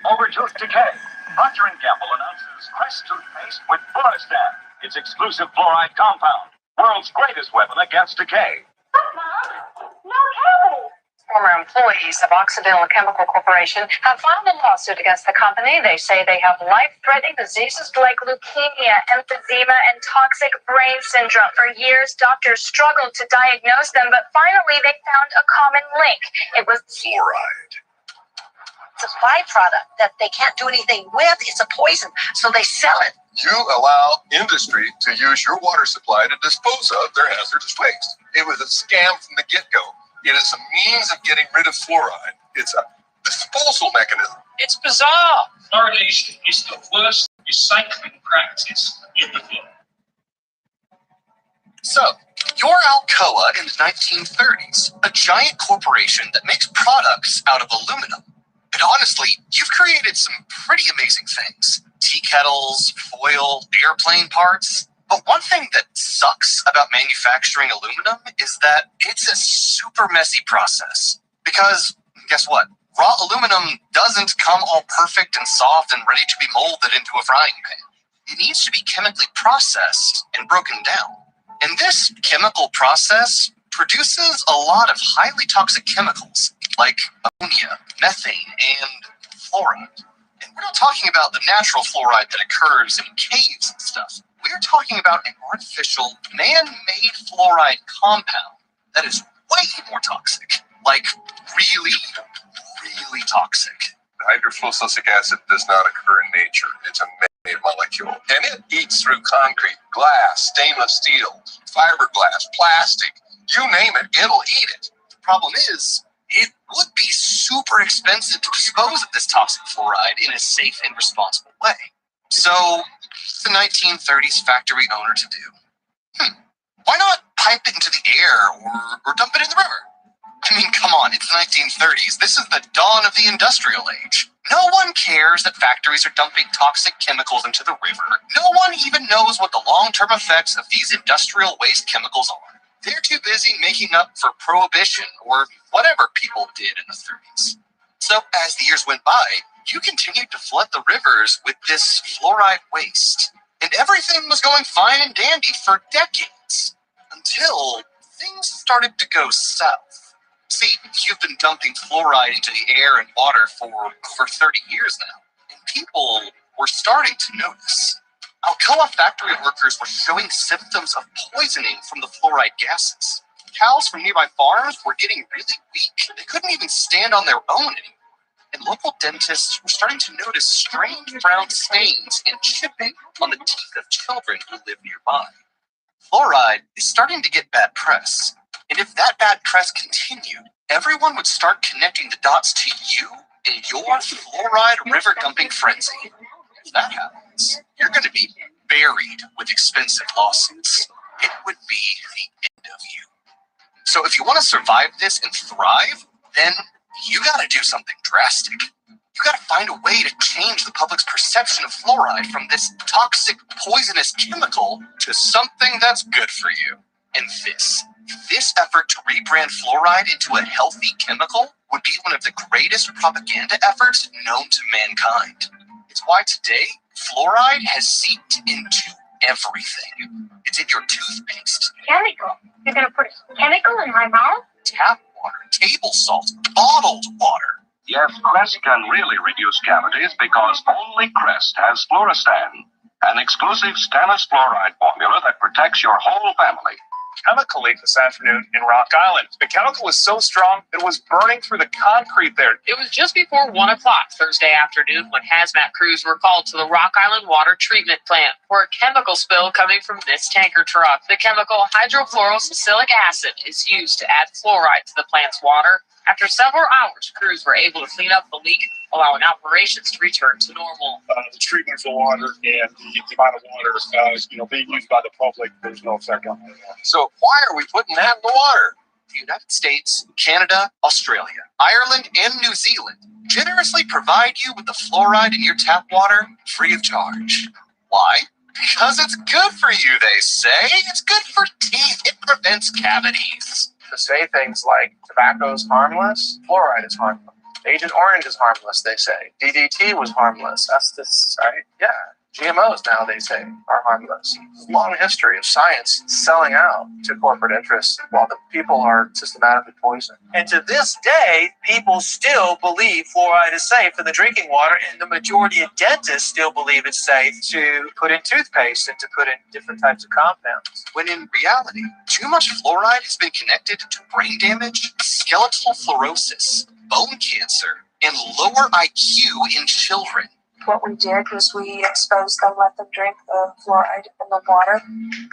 Over tooth decay. Procter & Gamble announces Crest toothpaste with Fluorostan, its exclusive fluoride compound, world's greatest weapon against decay. Mom, no cavity. Former employees of Occidental Chemical Corporation have filed a lawsuit against the company. They say they have life-threatening diseases like leukemia, emphysema, and toxic brain syndrome. For years, doctors struggled to diagnose them, but finally they found a common link. It was fluoride. It's a byproduct that they can't do anything with. It's a poison, so they sell it. You allow industry to use your water supply to dispose of their hazardous waste. It was a scam from the get-go. It is a means of getting rid of fluoride. It's a disposal mechanism. It's bizarre. Fluoridation is the worst recycling practice in the world. So, you're Alcoa in the 1930s, a giant corporation that makes products out of aluminum. And honestly, you've created some pretty amazing things. Tea kettles, foil, airplane parts. But one thing that sucks about manufacturing aluminum is that it's a super messy process. Because, guess what? Raw aluminum doesn't come all perfect and soft and ready to be molded into a frying pan. It needs to be chemically processed and broken down. And this chemical process produces a lot of highly toxic chemicals like ammonia, methane, and fluoride. And we're not talking about the natural fluoride that occurs in caves and stuff. We're talking about an artificial, man-made fluoride compound that is way more toxic. Like, really, really toxic. Hydrofluorosilicic acid does not occur in nature. It's a man-made molecule. And it eats through concrete, glass, stainless steel, fiberglass, plastic. You name it, it'll eat it. The problem is, it would be super expensive to dispose of this toxic fluoride in a safe and responsible way. So, what's the 1930s factory owner to do? Why not pipe it into the air or dump it in the river? I mean, come on, it's the 1930s. This is the dawn of the industrial age. No one cares that factories are dumping toxic chemicals into the river. No one even knows what the long-term effects of these industrial waste chemicals are. They're too busy making up for prohibition or whatever people did in the 30s. So as the years went by, you continued to flood the rivers with this fluoride waste. And everything was going fine and dandy for decades. Until things started to go south. See, you've been dumping fluoride into the air and water for over 30 years now. And people were starting to notice. Alcoa factory workers were showing symptoms of poisoning from the fluoride gases. Cows from nearby farms were getting really weak. They couldn't even stand on their own anymore. And local dentists were starting to notice strange brown stains and chipping on the teeth of children who live nearby. Fluoride is starting to get bad press. And if that bad press continued, everyone would start connecting the dots to you and your fluoride river dumping frenzy. If that happens, you're going to be buried with expensive lawsuits. It would be the end of you. So if you want to survive this and thrive, then you got to do something drastic. You got to find a way to change the public's perception of fluoride from this toxic, poisonous chemical to something that's good for you. And this effort to rebrand fluoride into a healthy chemical would be one of the greatest propaganda efforts known to mankind. It's why today, fluoride has seeped into everything. It's in your toothpaste. chemical. You're going to put a chemical in my mouth? Tap water, table salt, bottled water. Yes, Crest can really reduce cavities because only Crest has Fluorostan, an exclusive stannous fluoride formula that protects your whole family. Chemical leak this afternoon in Rock Island. The chemical was so strong it was burning through the concrete there. It was just before 1 o'clock Thursday afternoon when hazmat crews were called to the Rock Island water treatment plant for a chemical spill coming from this tanker truck. The chemical hydrofluorosilicic acid is used to add fluoride to the plant's water. After several hours, crews were able to clean up the leak, allowing operations to return to normal. The treatment for water and the amount of water being used by the public, there's no effect on that. So why are we putting that in the water? The United States, Canada, Australia, Ireland, and New Zealand generously provide you with the fluoride in your tap water free of charge. Why? Because it's good for you, they say. It's good for teeth. It prevents cavities. To say things like tobacco is harmless, fluoride is harmless. Agent Orange is harmless, they say. DDT was harmless. That's this, right? Yeah. GMOs now, they say, are harmless. Long history of science selling out to corporate interests while the people are systematically poisoned. And to this day, people still believe fluoride is safe in the drinking water, and the majority of dentists still believe it's safe to put in toothpaste and to put in different types of compounds. When in reality, too much fluoride has been connected to brain damage, skeletal fluorosis, bone cancer, and lower IQ in children. What we did was we exposed them, let them drink the fluoride in the water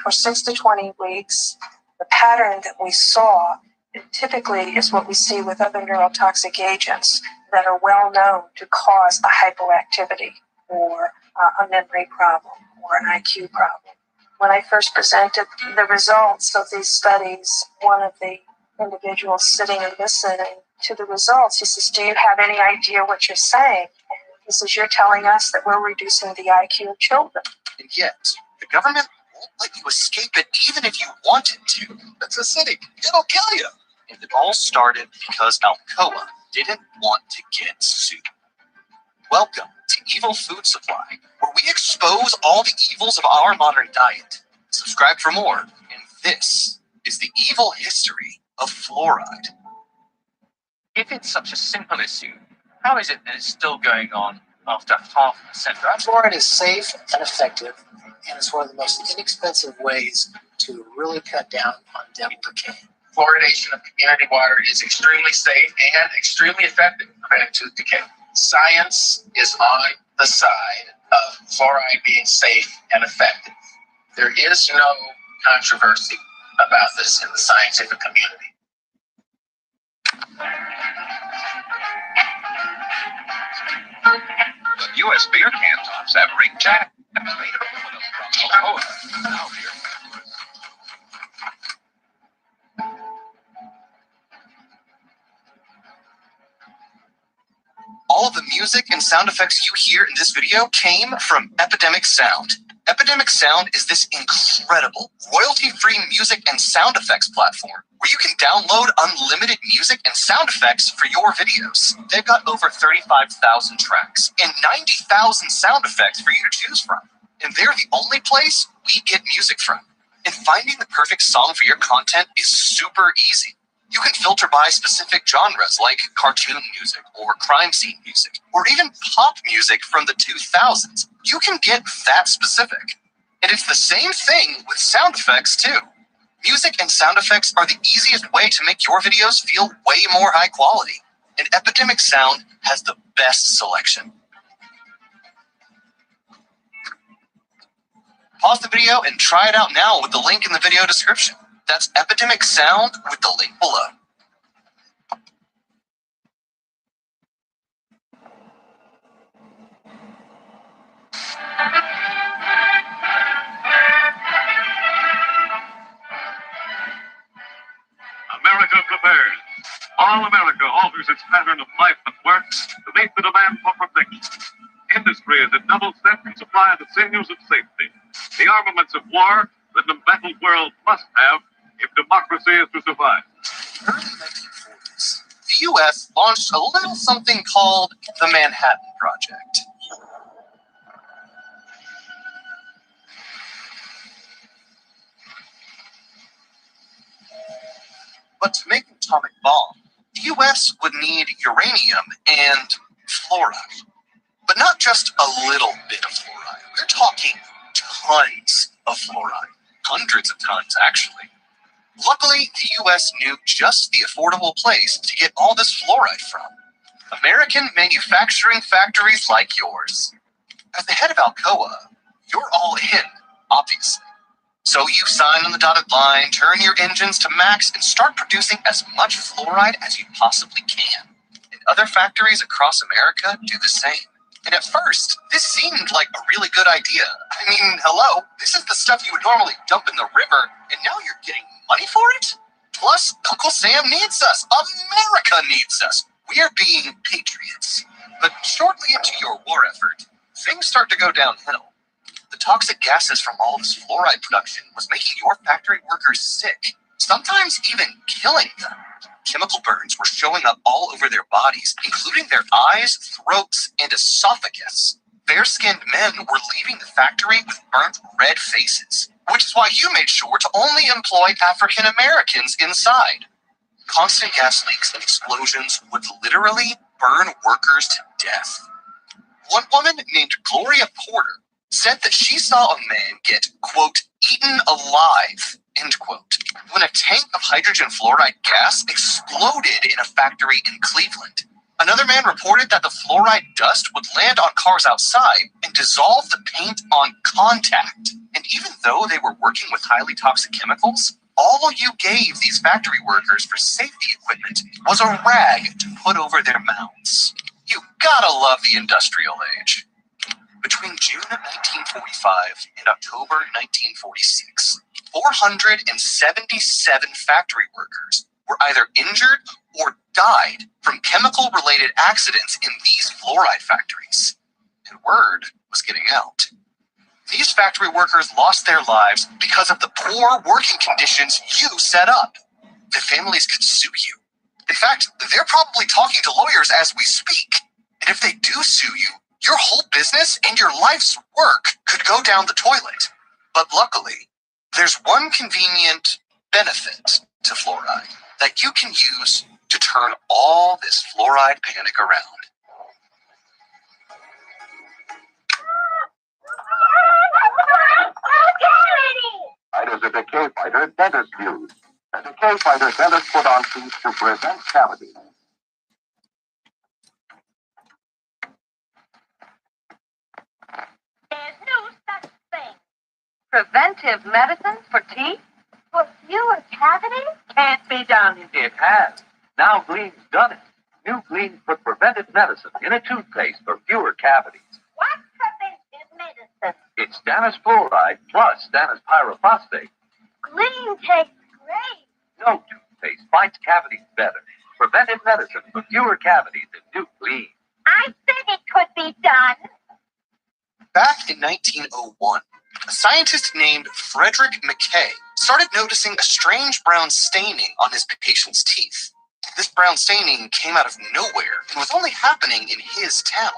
for 6 to 20 weeks. The pattern that we saw typically is what we see with other neurotoxic agents that are well known to cause a hypoactivity or a memory problem or an IQ problem. When I first presented the results of these studies, one of the individuals sitting and listening to the results, he says, "Do you have any idea what you're saying?" He says, "You're telling us that we're reducing the IQ of children." And yet, the government won't let you escape it even if you wanted to. It's acidic. It'll kill you. And it all started because Alcoa didn't want to get sued. Welcome to Evil Food Supply, where we expose all the evils of our modern diet. Subscribe for more. And this is the evil history of fluoride. If it's such a simple issue, how is it that it's still going on after half a century? Fluoride is safe and effective, and it's one of the most inexpensive ways to really cut down on dental decay. Fluoridation of community water is extremely safe and extremely effective in preventing tooth decay. Science is on the side of fluoride being safe and effective. There is no controversy about this in the scientific community. The U.S. beer can tops have ring tags made of aluminum from Alcoa. Now beer flavors. All of the music and sound effects you hear in this video came from Epidemic Sound. Epidemic Sound is this incredible, royalty-free music and sound effects platform where you can download unlimited music and sound effects for your videos. They've got over 35,000 tracks and 90,000 sound effects for you to choose from. And they're the only place we get music from. And finding the perfect song for your content is super easy. You can filter by specific genres like cartoon music or crime scene music, or even pop music from the 2000s. You can get that specific. And it's the same thing with sound effects too. Music and sound effects are the easiest way to make your videos feel way more high quality. And Epidemic Sound has the best selection. Pause the video and try it out now with the link in the video description. That's Epidemic Sound with the link below. America prepares. All America alters its pattern of life and work to meet the demand for perfection. Industry is at double step to supply the sinews of safety, the armaments of war that the embattled world must have if democracy is to survive. Early 1940s, the U.S. launched a little something called the Manhattan Project. But to make an atomic bomb, the U.S. would need uranium and fluoride. But not just a little bit of fluoride. We're talking tons of fluoride. Hundreds of tons, actually. Luckily, the U.S. knew just the affordable place to get all this fluoride from. American manufacturing factories like yours. As the head of Alcoa, you're all in, obviously. So you sign on the dotted line, turn your engines to max, and start producing as much fluoride as you possibly can. And other factories across America do the same. And at first, this seemed like a really good idea. I mean, hello, this is the stuff you would normally dump in the river, and now you're getting money for it? Plus, Uncle Sam needs us. America needs us. We are being patriots. But shortly into your war effort, things start to go downhill. The toxic gases from all this fluoride production was making your factory workers sick. sometimes even killing them. Chemical burns were showing up all over their bodies, including their eyes, throats, and esophagus. Fair-skinned men were leaving the factory with burnt red faces, which is why you made sure to only employ African Americans inside. Constant gas leaks and explosions would literally burn workers to death. One woman named Gloria Porter said that she saw a man get, quote, eaten alive, end quote, when a tank of hydrogen fluoride gas exploded in a factory in Cleveland. Another man reported that the fluoride dust would land on cars outside and dissolve the paint on contact. And even though they were working with highly toxic chemicals, all you gave these factory workers for safety equipment was a rag to put over their mouths. You gotta love the industrial age. Between June 1945 and October 1946, 477 factory workers were either injured or died from chemical-related accidents in these fluoride factories. And word was getting out. These factory workers lost their lives because of the poor working conditions you set up. Their families could sue you. In fact, they're probably talking to lawyers as we speak. And if they do sue you, your whole business and your life's work could go down the toilet. But luckily, there's one convenient benefit to fluoride that you can use to turn all this fluoride panic around. As a decay fighter, dentist use. A decay fighter dentist put on teeth to prevent cavities. There's no such thing. Preventive medicine for teeth? For fewer cavities? Can't be done. It has. Now Gleam's done it. New Gleam put preventive medicine in a toothpaste for fewer cavities. What's preventive medicine? It's stannous fluoride plus stannous pyrophosphate. Gleam tastes great. No toothpaste fights cavities better. Preventive medicine for fewer cavities than New Gleam. I said it could be done. Back in 1901, a scientist named Frederick McKay started noticing a strange brown staining on his patient's teeth. This brown staining came out of nowhere and was only happening in his town.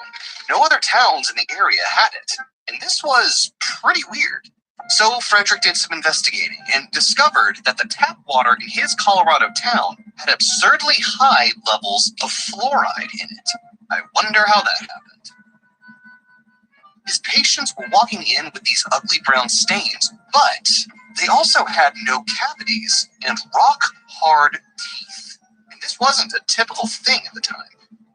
No other towns in the area had it, and this was pretty weird. So Frederick did some investigating and discovered that the tap water in his Colorado town had absurdly high levels of fluoride in it. I wonder how that happened. His patients were walking in with these ugly brown stains, but they also had no cavities and rock-hard teeth. And this wasn't a typical thing at the time.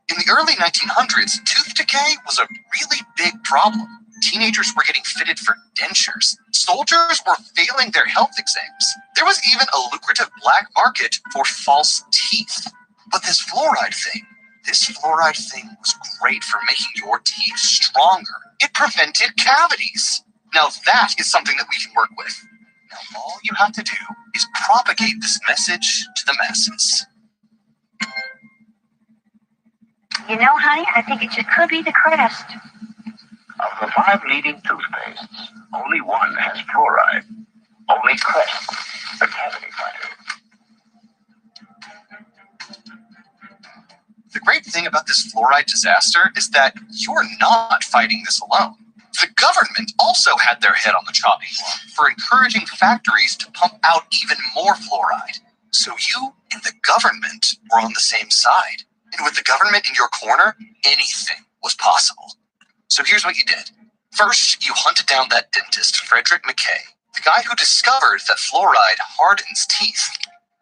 In the early 1900s, tooth decay was a really big problem. Teenagers were getting fitted for dentures. Soldiers were failing their health exams. There was even a lucrative black market for false teeth. But this fluoride thing was great for making your teeth stronger. It prevented cavities. Now that is something that we can work with. Now all you have to do is propagate this message to the masses. You know, honey, I think it just could be the crest. Of the 5 leading toothpastes, only one has fluoride. Only Crest, the cavity fighter. The great thing about this fluoride disaster is that you're not fighting this alone. The government also had their head on the chopping block for encouraging factories to pump out even more fluoride. So you and the government were on the same side. And with the government in your corner, anything was possible. So here's what you did. First, you hunted down that dentist, Frederick McKay, the guy who discovered that fluoride hardens teeth.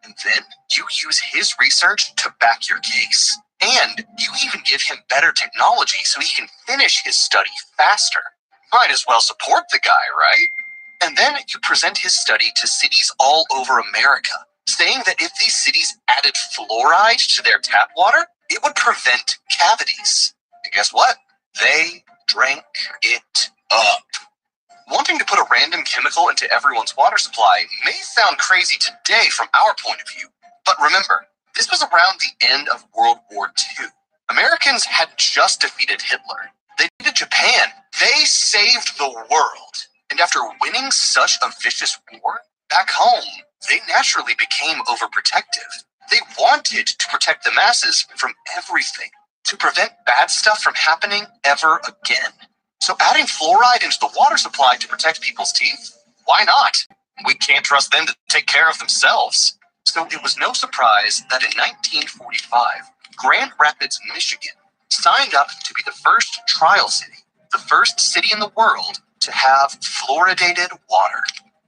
And then you use his research to back your case. And you even give him better technology so he can finish his study faster. Might as well support the guy, right? And then you present his study to cities all over America, saying that if these cities added fluoride to their tap water, it would prevent cavities. And guess what? They drank it up. Wanting to put a random chemical into everyone's water supply may sound crazy today from our point of view. But remember, this was around the end of World War II. Americans had just defeated Hitler. They defeated Japan. They saved the world. And after winning such a vicious war, back home, they naturally became overprotective. They wanted to protect the masses from everything, to prevent bad stuff from happening ever again. So adding fluoride into the water supply to protect people's teeth? Why not? We can't trust them to take care of themselves. So it was no surprise that in 1945, Grand Rapids, Michigan, signed up to be the first trial city, the first city in the world to have fluoridated water.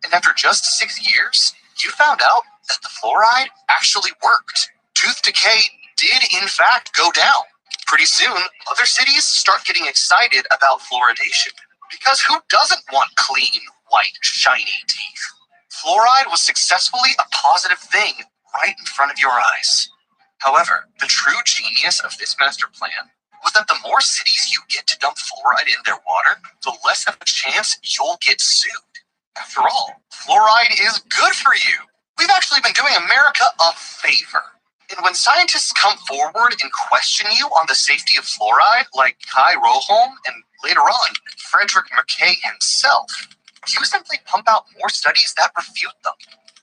And after just 6 years, you found out that the fluoride actually worked. Tooth decay did in fact go down. Pretty soon, other cities start getting excited about fluoridation. Because who doesn't want clean, white, shiny teeth? Fluoride was successfully a positive thing right in front of your eyes. However, the true genius of this master plan was that the more cities you get to dump fluoride in their water, the less of a chance you'll get sued. After all, fluoride is good for you. We've actually been doing America a favor. And when scientists come forward and question you on the safety of fluoride, like Kai Roholm and later on Frederick McKay himself, you simply pump out more studies that refute them.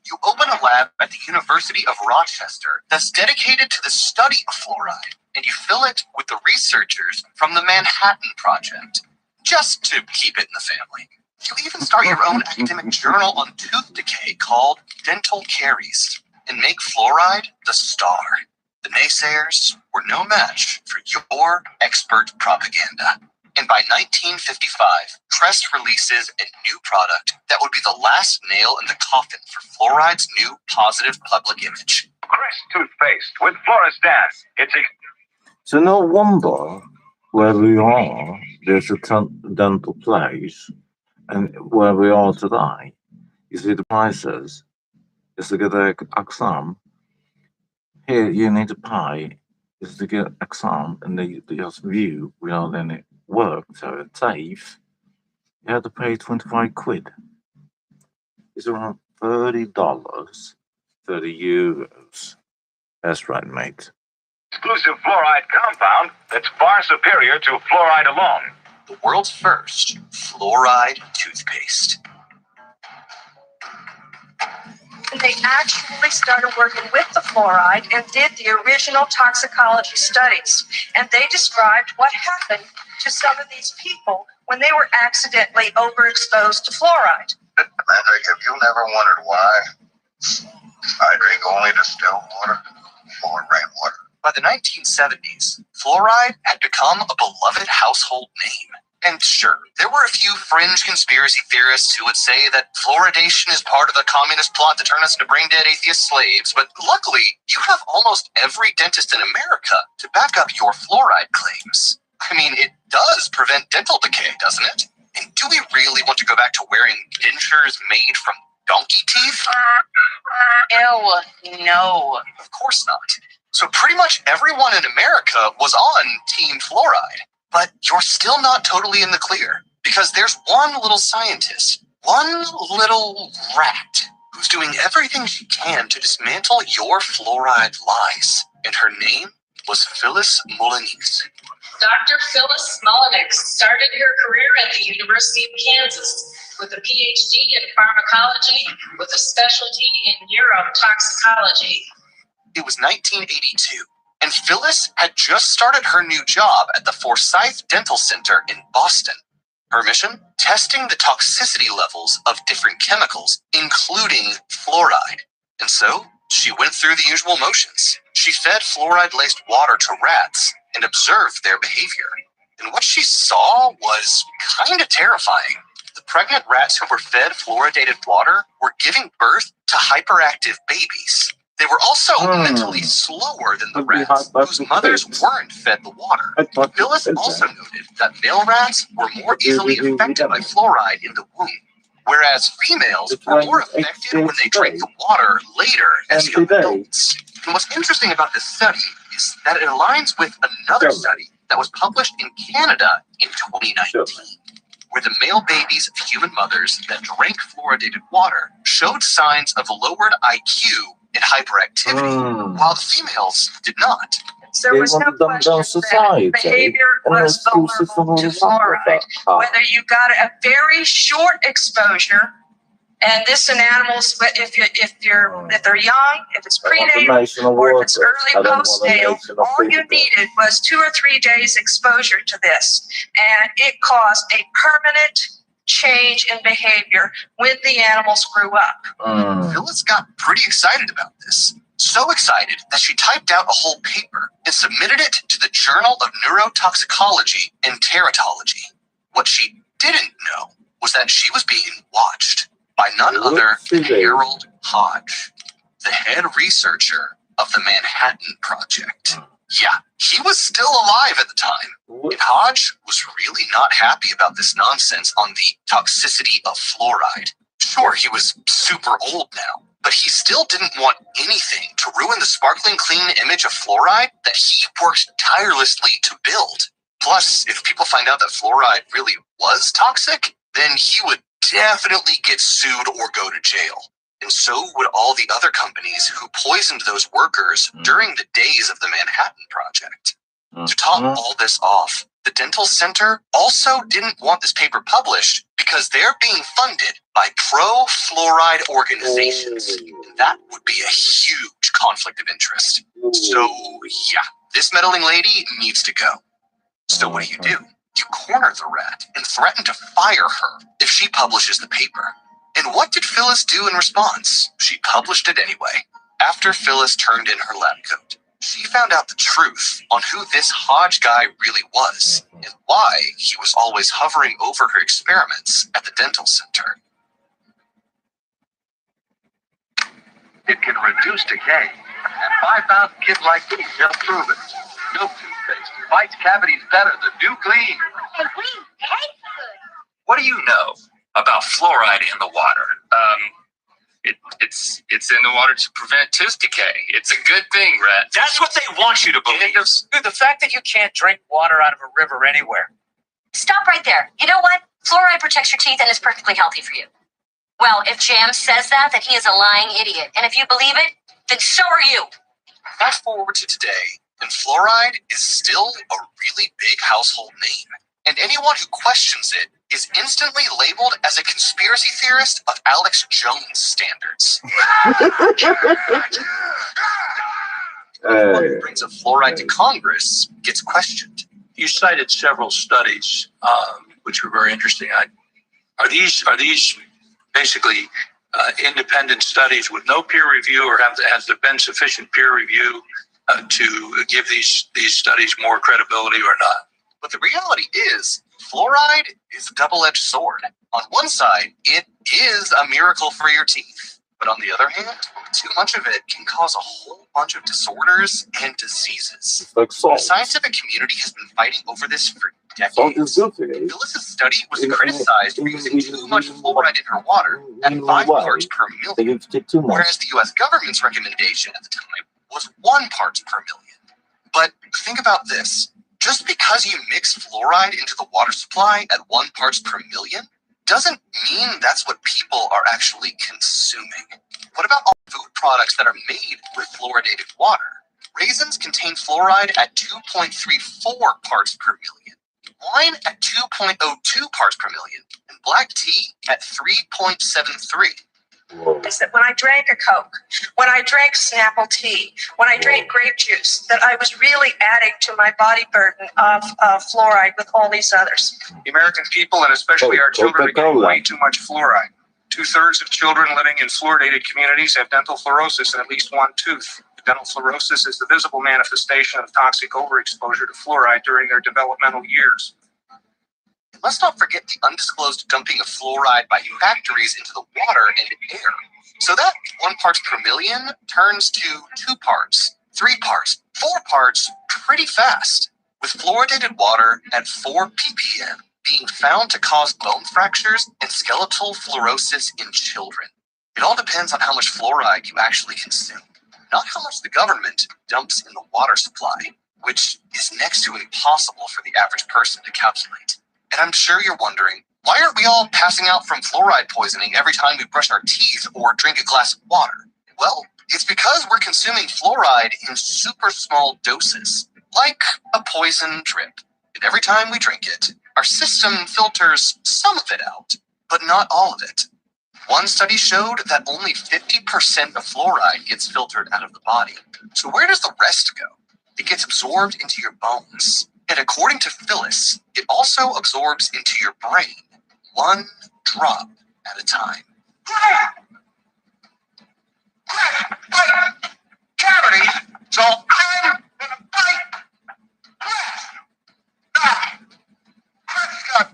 You open a lab at the University of Rochester that's dedicated to the study of fluoride, and you fill it with the researchers from the Manhattan Project, just to keep it in the family. You even start your own academic journal on tooth decay called Dental Caries, and make fluoride the star. The naysayers were no match for your expert propaganda. And by 1955, Crest releases a new product that would be the last nail in the coffin for fluoride's new positive public image. Crest toothpaste with Floristan. So no wonder where we are, there's a dental place, and where we are today, you see the prices. Is to get an exam. Here you need to pay is to get exam and they just view without any work. So a TAFE, you have to pay 25 quid. It's around $30, 30 euros. That's right, mate. Exclusive fluoride compound that's far superior to fluoride alone. The world's first fluoride toothpaste. They actually started working with the fluoride and did the original toxicology studies. And they described what happened to some of these people when they were accidentally overexposed to fluoride. Patrick, have you never wondered why I drink only distilled water or rainwater? By the 1970s, fluoride had become a beloved household name. And sure, there were a few fringe conspiracy theorists who would say that fluoridation is part of the communist plot to turn us into brain-dead atheist slaves, but luckily, you have almost every dentist in America to back up your fluoride claims. I mean, it does prevent dental decay, doesn't it? And do we really want to go back to wearing dentures made from donkey teeth? Ew, no. Of course not. So pretty much everyone in America was on Team Fluoride. But you're still not totally in the clear, because there's one little scientist, one little rat, who's doing everything she can to dismantle your fluoride lies. And her name was Phyllis Mullenix. Dr. Phyllis Mullenix started her career at the University of Kansas with a PhD in pharmacology with a specialty in neurotoxicology. It was 1982. And Phyllis had just started her new job at the Forsyth Dental Center in Boston. Her mission? Testing the toxicity levels of different chemicals, including fluoride. And so, she went through the usual motions. She fed fluoride-laced water to rats and observed their behavior. And what she saw was kind of terrifying. The pregnant rats who were fed fluoridated water were giving birth to hyperactive babies. They were also mentally slower than the rats, whose mothers weren't fed the water. Phyllis also noted that male rats were more easily affected by fluoride in the womb, whereas females were more affected when they drank the water later as young adults. And what's interesting about this study is that it aligns with another study that was published in Canada in 2019. Where the male babies of human mothers that drank fluoridated water showed signs of lowered IQ and hyperactivity, while the females did not. There was no question that behavior was vulnerable to fluoride. Whether you got a very short exposure And this in animals, but if they're young, if it's prenatal, or if it's early postnatal, all you needed was 2 or 3 days exposure to this, and it caused a permanent change in behavior when the animals grew up. Phyllis got pretty excited about this. So excited that she typed out a whole paper and submitted it to the Journal of Neurotoxicology and Teratology. What she didn't know was that she was being watched by none other than Harold Hodge, the head researcher of the Manhattan Project. Yeah, he was still alive at the time, and Hodge was really not happy about this nonsense on the toxicity of fluoride. Sure, he was super old now, but he still didn't want anything to ruin the sparkling clean image of fluoride that he worked tirelessly to build. Plus, if people find out that fluoride really was toxic, then he would definitely get sued or go to jail. And so would all the other companies who poisoned those workers during the days of the Manhattan Project. To top all this off, the dental center also didn't want this paper published because they're being funded by pro-fluoride organizations. And that would be a huge conflict of interest. So, yeah, this meddling lady needs to go. So what do? You corner the rat and threaten to fire her if she publishes the paper. And what did Phyllis do in response? She published it anyway. After Phyllis turned in her lab coat, she found out the truth on who this Hodge guy really was and why he was always hovering over her experiments at the dental center. It can reduce decay, and 5,000 kids like me will prove it. New toothpaste fights cavities better than New Clean. And Clean tastes good. What do you know about fluoride in the water? It's in the water to prevent tooth decay. It's a good thing, Rhett. That's what they want you to believe. Dude, the fact that you can't drink water out of a river anywhere. Stop right there. You know what? Fluoride protects your teeth and is perfectly healthy for you. Well, if Jam says that, then he is a lying idiot. And if you believe it, then so are you. Fast forward to today, and fluoride is still a really big household name. And anyone who questions it is instantly labeled as a conspiracy theorist of Alex Jones standards. Anyone who brings up fluoride to Congress gets questioned. You cited several studies, which were very interesting. Are these basically independent studies with no peer review, or has there been sufficient peer review to give these studies more credibility or not? But the reality is, fluoride is a double-edged sword. On one side, it is a miracle for your teeth. But on the other hand, too much of it can cause a whole bunch of disorders and diseases. Like the scientific community has been fighting over this for decades. Phyllis's study was criticized for using too much fluoride in her water at 5 parts per million, whereas the U.S. government's recommendation at the time was 1 part per million. But think about this. Just because you mix fluoride into the water supply at 1 parts per million doesn't mean that's what people are actually consuming. What about all food products that are made with fluoridated water? Raisins contain fluoride at 2.34 parts per million, wine at 2.02 parts per million, and black tea at 3.73. Is that when I drank a Coke, when I drank Snapple tea, when I drank grape juice, that I was really adding to my body burden of fluoride with all these others. The American people, and especially our children, are getting way too much fluoride. 2/3 of children living in fluoridated communities have dental fluorosis in at least 1 tooth. Dental fluorosis is the visible manifestation of toxic overexposure to fluoride during their developmental years. Let's not forget the undisclosed dumping of fluoride by factories into the water and air. So that 1 part per million turns to 2 parts, 3 parts, 4 parts pretty fast, with fluoridated water at 4 ppm being found to cause bone fractures and skeletal fluorosis in children. It all depends on how much fluoride you actually consume, not how much the government dumps in the water supply, which is next to impossible for the average person to calculate. And I'm sure you're wondering, why aren't we all passing out from fluoride poisoning every time we brush our teeth or drink a glass of water? Well, it's because we're consuming fluoride in super small doses, like a poison drip. And every time we drink it, our system filters some of it out, but not all of it. One study showed that only 50% of fluoride gets filtered out of the body. So where does the rest go? It gets absorbed into your bones. And according to Phyllis, it also absorbs into your brain, one drop at a time. Cavity, so I'm gonna bite. It's got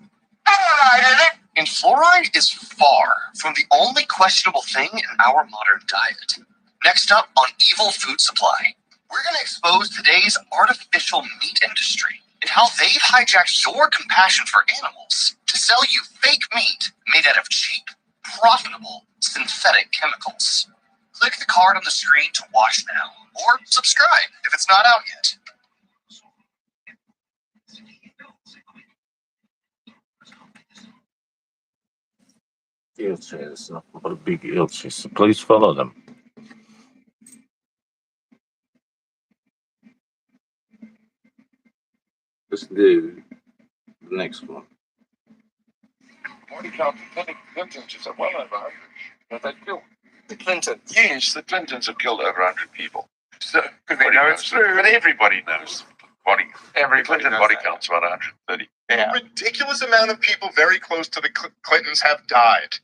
fluoride in it. And fluoride is far from the only questionable thing in our modern diet. Next up on Evil Food Supply, we're going to expose today's artificial meat industry and how they've hijacked your compassion for animals to sell you fake meat made out of cheap, profitable, synthetic chemicals. Click the card on the screen to watch now, or subscribe if it's not out yet. Ilches, what a big ilches. Please follow them. Let's do the next one. Body count of Clintons is well over 100 that they killed. The Clintons? Yes, the Clintons have killed over 100 people. So, they know it's true. But everybody knows Clinton body count's about 130. Yeah. A ridiculous amount of people very close to the Clintons have died.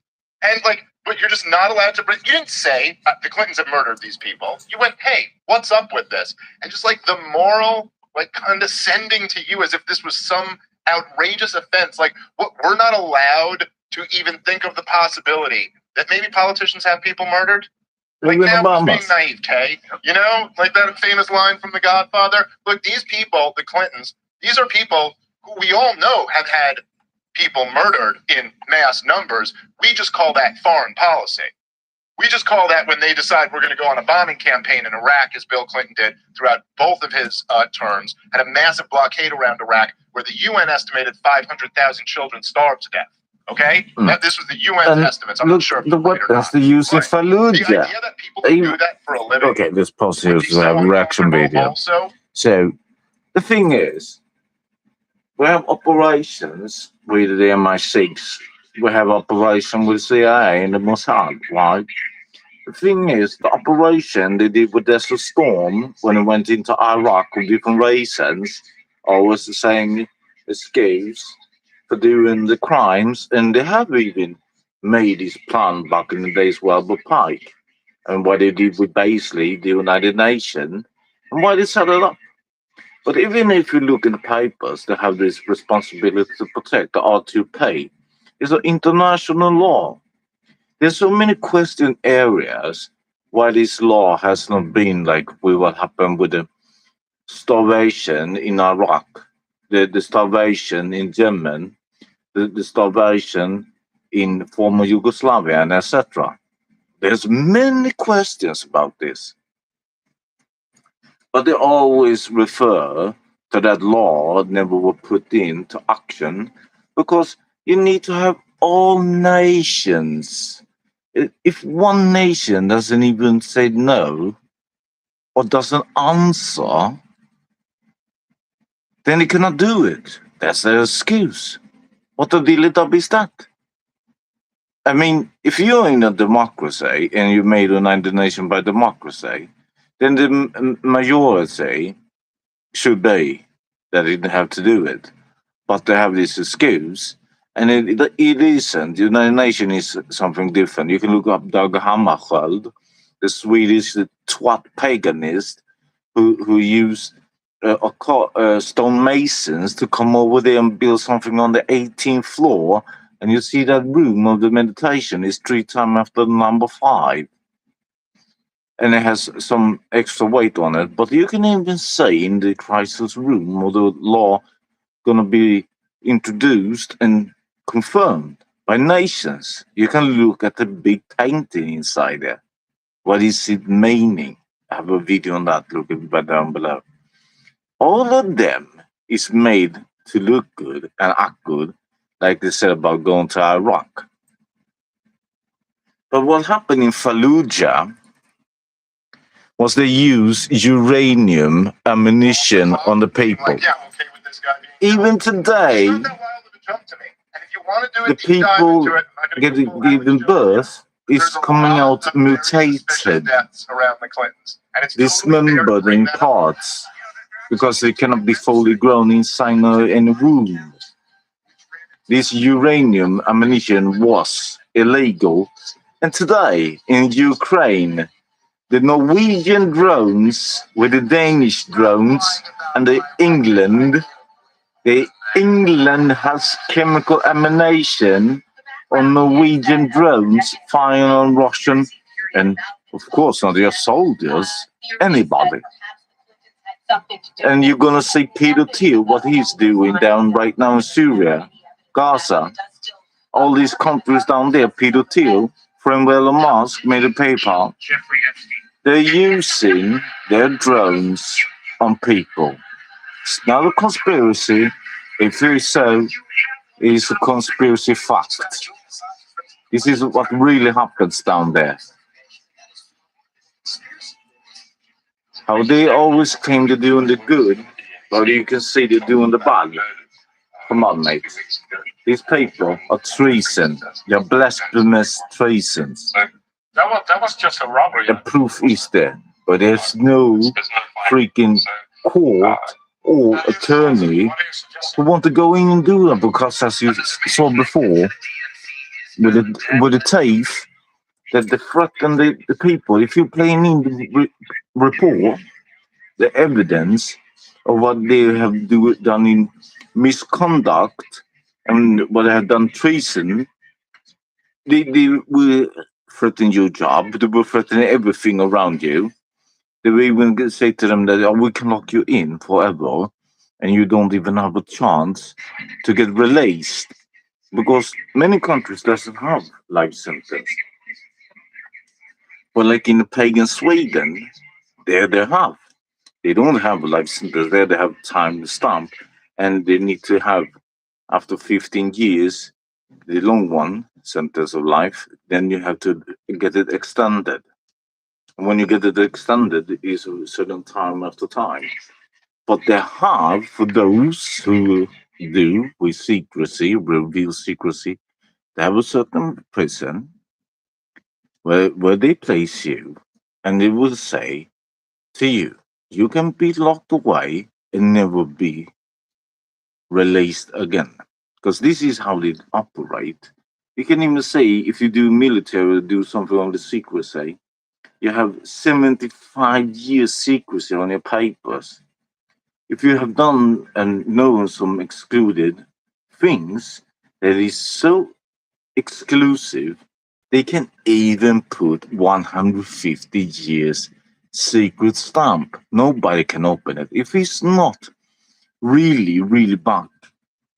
And but you're just not allowed to. You didn't say the Clintons have murdered these people. You went, hey, what's up with this? And just the moral, condescending to you as if this was some outrageous offense. We're not allowed to even think of the possibility that maybe politicians have people murdered. Now we're being naive, Kay. You know, that famous line from The Godfather. Look, these people, the Clintons, these are people who we all know have had people murdered in mass numbers. We just call that foreign policy. We just call that when they decide we're going to go on a bombing campaign in Iraq, as Bill Clinton did throughout both of his terms, had a massive blockade around Iraq where the UN estimated 500,000 children starved to death. Okay? This was the UN estimates. I'm not sure if the weapons they use in Fallujah. The idea that people do that for a living. Okay, this pause here to have a reaction video. So, the thing is, we have operations with the MI6. We have operation with CIA and the Mossad, right? The thing is, the operation they did with Desert Storm when they went into Iraq with different reasons, always the same excuse for doing the crimes, and they have even made this plan back in the days with Albert Pike, and what they did with basically the United Nations, and why they set it up. But even if you look in the papers, they have this responsibility to protect the R2P. It's an international law. There's so many question areas why this law has not been with what happened with the starvation in Iraq, the starvation in Yemen, the starvation in former Yugoslavia, and etc. There's many questions about this. But they always refer to that law never were put into action because you need to have all nations. If one nation doesn't even say no or doesn't answer, then they cannot do it. That's their excuse. What a deal is that? I mean, if you're in a democracy and you made a United Nations by democracy, then the majority should be that they didn't have to do it. But they have this excuse, and it isn't. The United Nations is something different. You can look up Dag Hammarskjöld, the Swedish twat paganist, who used stonemasons to come over there and build something on the 18th floor. And you see that room of the meditation is 3 times after number 5. And it has some extra weight on it. But you can even see in the crisis room or the law going to be introduced and confirmed by nations. You can look at the big painting inside there. What is it meaning? I have a video on that. Look at it down below. All of them is made to look good and act good, like they said about going to Iraq. But what happened in Fallujah was they used uranium ammunition on the people. Even today, want to do the a deep dive people into it, I'm not gonna go full giving birth is There's a coming lot out of very mutated, suspicious deaths around the Clintons, and it's dismembered in parts, because they cannot be fully grown inside in a womb. This uranium ammunition was illegal, and today in Ukraine, the Norwegian drones with the Danish drones and the England has chemical ammunition on Norwegian drones firing on Russian, and of course not just soldiers, anybody. And you're gonna see Peter Thiel, what he's doing down right now in Syria, Gaza, all these countries down there. Peter Thiel, from Elon Musk, made a PayPal. They're using their drones on people. It's not a conspiracy. If it is so, it's a conspiracy fact. This is what really happens down there. How they always claim they're doing the good, but you can see they're doing the bad. Come on, mate. These people are treason. They're blasphemous treasons. That was just a robbery. The proof is there, but there's no freaking court or attorney who want to go in and do that, because as you saw before, with the TAFE, that they threaten the people. If you play in the report, the evidence of what they have done in misconduct and what they have done treason, they will threaten your job, they will threaten everything around you. They will even say to them that, oh, we can lock you in forever and you don't even have a chance to get released, because many countries doesn't have life sentence. But like in the pagan Sweden, there they have. They don't have a life sentence. There they have time stamp, and they need to have, after 15 years, the long one, sentence of life, then you have to get it extended. And when you get it extended, it is a certain time after time. But they have, for those who do with secrecy, reveal secrecy, they have a certain prison where they place you, and they will say to you, you can be locked away and never be released again. Because this is how they operate. You can even say, if you do military, do something on the secrecy, you have 75 years secrecy on your papers. If you have done and known some excluded things that is so exclusive, they can even put 150 years secret stamp. Nobody can open it. If it's not really, really back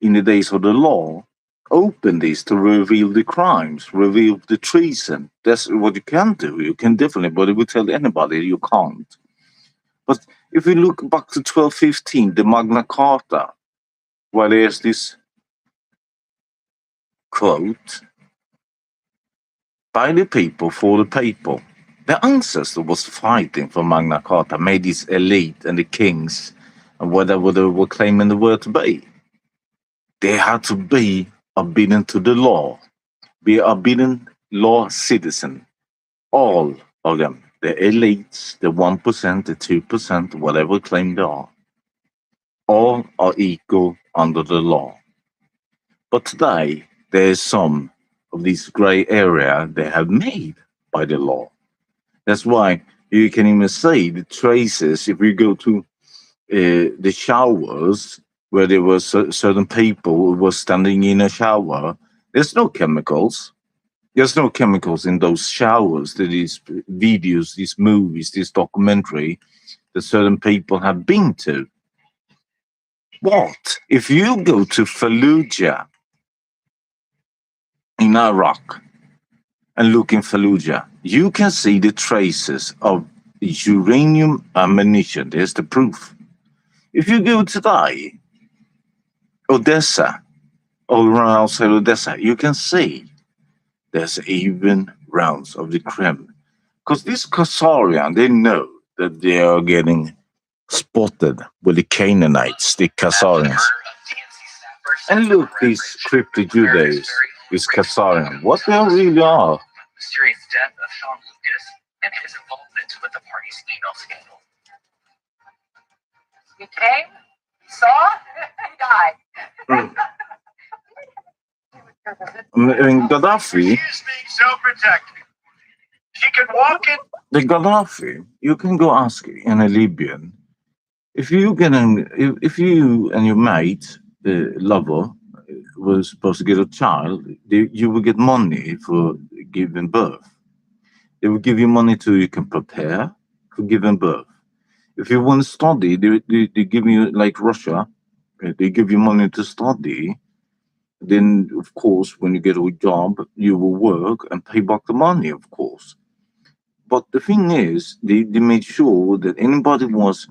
in the days of the law, open this to reveal the crimes, reveal the treason. That's what you can do. You can definitely, but if you tell anybody, you can't. But if we look back to 1215, the Magna Carta, where there's this quote, by the people, for the people. The ancestor was fighting for Magna Carta, made this elite and the kings and whatever they were claiming the word to be. They had to be obedient to the law, be obedient law citizen. All of them, the elites, the 1%, the 2%, whatever claim they are, all are equal under the law. But today, there is some of this gray area they have made by the law. That's why you can even see the traces. If you go to the showers where there were certain people who were standing in a shower, there's no chemicals. There's no chemicals in those showers. These videos, these movies, this documentary that certain people have been to. What? If you go to Fallujah in Iraq and look in Fallujah, you can see the traces of uranium ammunition. There's the proof. If you go today, Odessa, all around outside Odessa, you can see there's even rounds of the Kremlin. Because these Khazarian, they know that they are getting spotted with the Canaanites, the Khazarians. And look, these crypto Judays, these Khazarian, what they really are. Mysterious death of Sean Lucas and his involvement with the party's email scandal. You came, saw, died. In Gaddafi, Self-protecting. She can walk in. the Gaddafi, you can go ask in a Libyan, if you if you and your mate, the lover, was supposed to get a child, you will get money for giving birth. They will give you money to you can prepare for giving birth. If you want to study, they give you, like Russia, they give you money to study. Then, of course, when you get a job, you will work and pay back the money, of course. But the thing is, they made sure that anybody was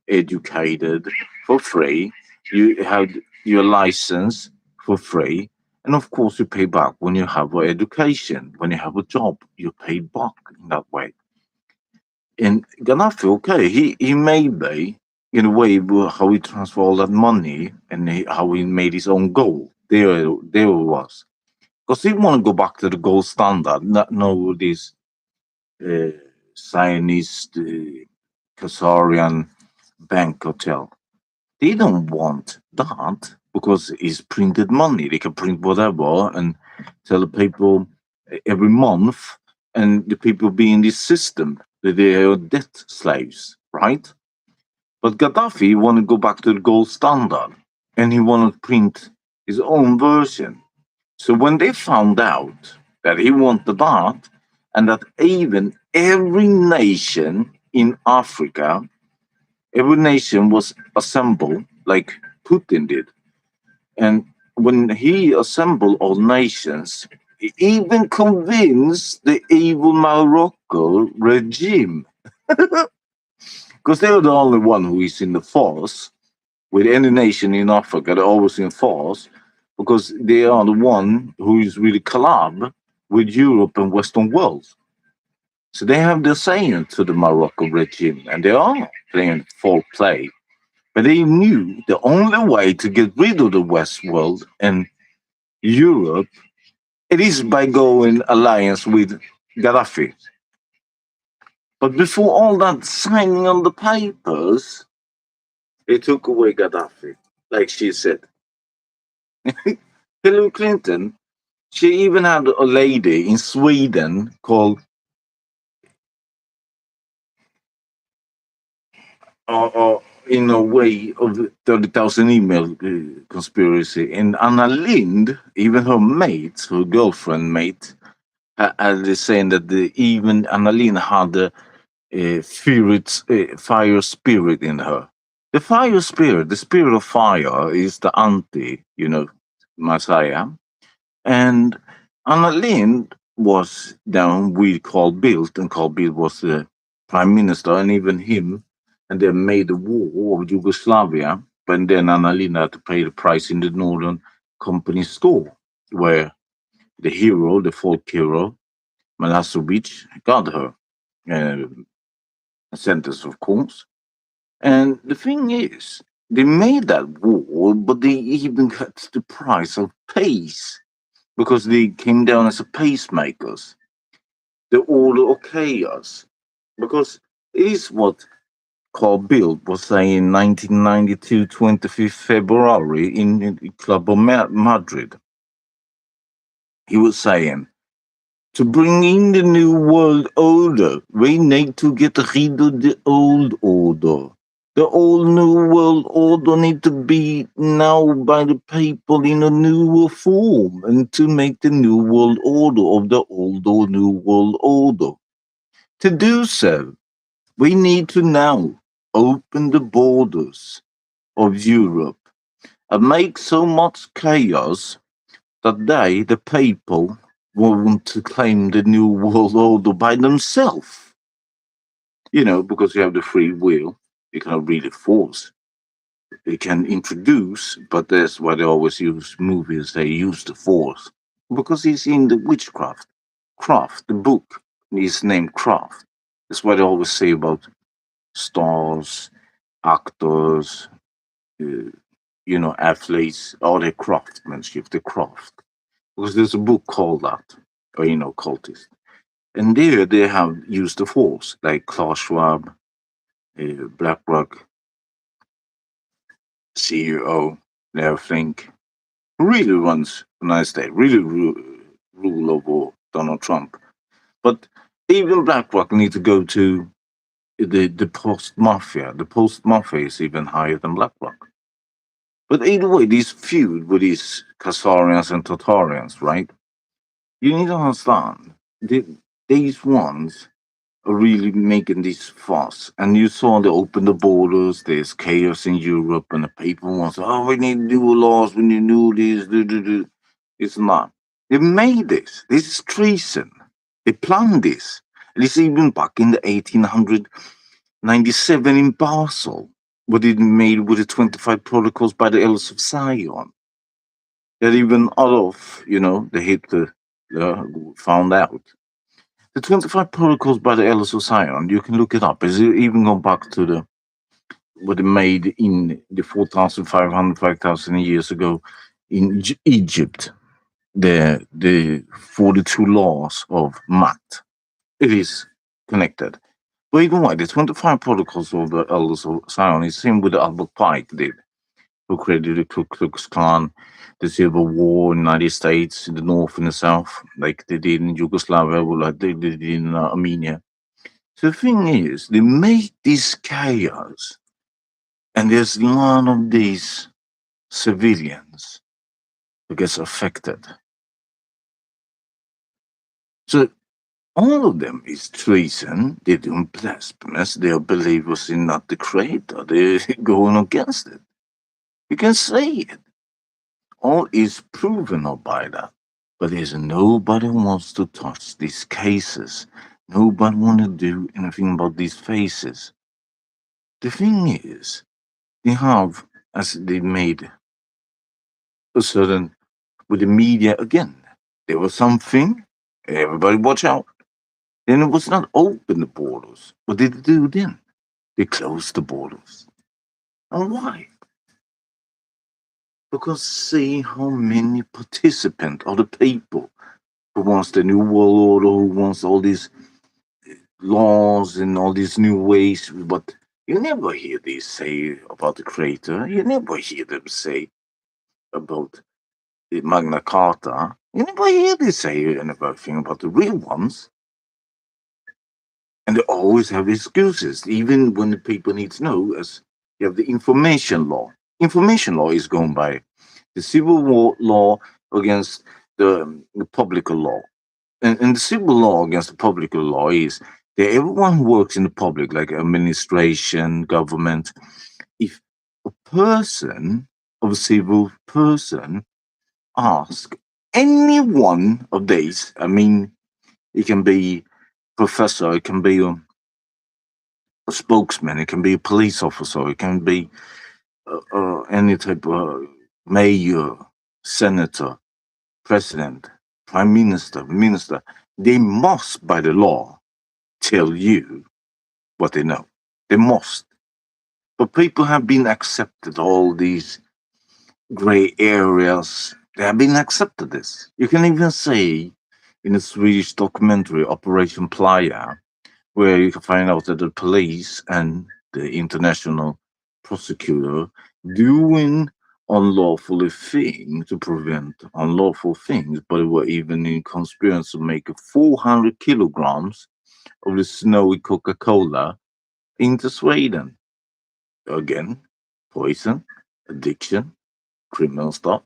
educated for free. You had your license for free. And of course, you pay back when you have an education. When you have a job, you pay back in that way. And Gaddafi, okay, he may be, in a way, how he transferred all that money and how he made his own goal. There it was. Because he want to go back to the gold standard, not know this Zionist, Khazarian bank hotel. They don't want that because it's printed money. They can print whatever and tell the people every month, and the people be in this system that they are debt slaves, right? But Gaddafi want to go back to the gold standard, and he want to print his own version. So when they found out that he wanted that, and that even every nation in Africa, every nation was assembled like Putin did. And when he assembled all nations, he even convinced the evil Morocco regime. Because they were the only one who is in the force. With any nation in Africa, they're always in force because they are the one who is really collab with Europe and Western world. So they have the saying to the Morocco regime, and they are playing full play. But they knew the only way to get rid of the West world and Europe, it is by going alliance with Gaddafi. But before all that signing on the papers, they took away Gaddafi, like she said. Hillary Clinton, she even had a lady in Sweden called in a way of the 30,000 email conspiracy. And Anna Lind, even her mate, her girlfriend mate, had saying that even Anna Lind had a fire spirit in her. The fire spirit, the spirit of fire, is the anti, Messiah. And Anna Lind was down with Carl Bildt, and Carl Bildt was the prime minister, and even him, and they made the war of Yugoslavia. But then Anna Lind had to pay the price in the Northern Company store, where the hero, the folk hero, Milosevic, got her. A sentence, of course. And the thing is, they made that war, but they even got the price of peace because they came down as a pacemakers, the order of chaos. Because it is what Carl Bildt was saying in 1992, 25th February in the Club of Madrid. He was saying, to bring in the new world order, we need to get rid of the old order. The old new world order need to be now by the people in a newer form, and to make the new world order of the old or new world order. To do so, we need to now open the borders of Europe and make so much chaos that they, the people, want to claim the new world order by themselves. Because you have the free will, you cannot really force. They can introduce, but that's why they always use movies, they use the force. Because he's in the witchcraft. Craft, the book is named Craft. That's what they always say about stars, actors, athletes or their craftsmanship, the craft. Because there's a book called that, or cultist. And there they have used the force, like Klaus Schwab, BlackRock CEO, Larry Flink, who really runs a nice day, really rule over Donald Trump. But even BlackRock need to go to the post mafia. The post mafia is even higher than BlackRock. But either way, this feud with these Khazarians and Tatarians, right? You need to understand these ones are really making this fuss. And you saw they open the borders, there's chaos in Europe, and the people want to, we need new laws, we need new this, do. It's not. They made this. This is treason. They planned this. It's even back in the 1897 in Basel, what it made with the 25 protocols by the Elders of Zion. That even Adolf, the Hitler, found out. The 25 protocols by the Elders of Zion, you can look it up. It's even gone back to what they made in the 4,500, 5,000 years ago in Egypt. The 42 laws of math. It is connected. But even why the 25 protocols of the Elders of Zion is same with Albert Pike did, who created the Ku Klux Klan, the Civil War in the United States, in the North and the South, like they did in Yugoslavia, or like they did in Armenia. So the thing is, they make this chaos, and there's none of these civilians who gets affected. So all of them is treason. They're doing blasphemous. They are believers in not the Creator. They're going against it. You can say it. All is proven up by that. But there's nobody wants to touch these cases. Nobody want to do anything about these faces. The thing is, they have, as they made a certain, with the media again, there was something, everybody watch out. Then it was not open the borders. What did they do then? They closed the borders. And why? Because see how many participants are the people who wants the new world order, who wants all these laws and all these new ways, but you never hear these say about the Creator. You never hear them say about the Magna Carta. You never hear them say anything about the real ones. And they always have excuses, even when the people need to know, as you have the information law. Information law is going by the civil law against the public law. And the civil law against the public law is that everyone who works in the public, like administration, government, if a person, of a civil person, ask any one of these, I mean, it can be professor, it can be a spokesman, it can be a police officer, it can be any type of mayor, senator, president, prime minister, they must, by the law, tell you what they know. They must. But people have been accepted all these gray areas. They have been accepted this. You can even say in a Swedish documentary, Operation Playa, where you can find out that the police and the international prosecutor doing unlawful things to prevent unlawful things, but they were even in conspiracy to make 400 kilograms of the snowy Coca-Cola into Sweden. Again, poison, addiction, criminal stuff.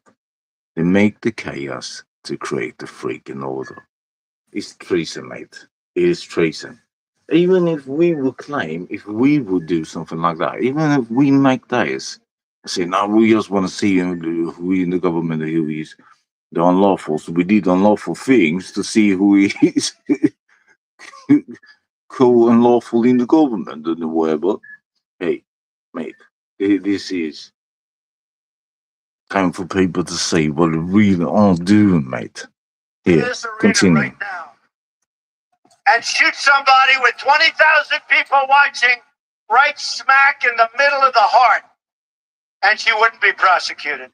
They make the chaos to create the freaking order. It's treason, mate. It is treason. Even if we would claim, if we would do something like that, even if we make this, say, now we just want to see who in the government who is the unlawful. So we did unlawful things to see who is co-unlawful in the government and whatever. Hey, mate, this is time for people to say what they really are doing, mate. Here, continue. Right now, and shoot somebody with 20,000 people watching right smack in the middle of the heart. And she wouldn't be prosecuted.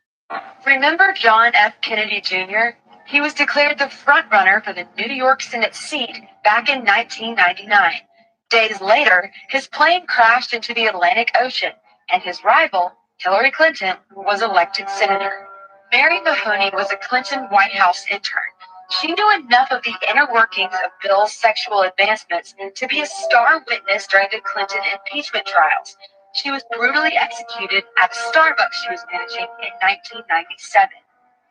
Remember John F. Kennedy Jr.? He was declared the frontrunner for the New York Senate seat back in 1999. Days later, his plane crashed into the Atlantic Ocean, and his rival, Hillary Clinton, was elected senator. Mary Mahoney was a Clinton White House intern. She knew enough of the inner workings of Bill's sexual advancements to be a star witness during the Clinton impeachment trials. She was brutally executed at a Starbucks she was managing in 1997.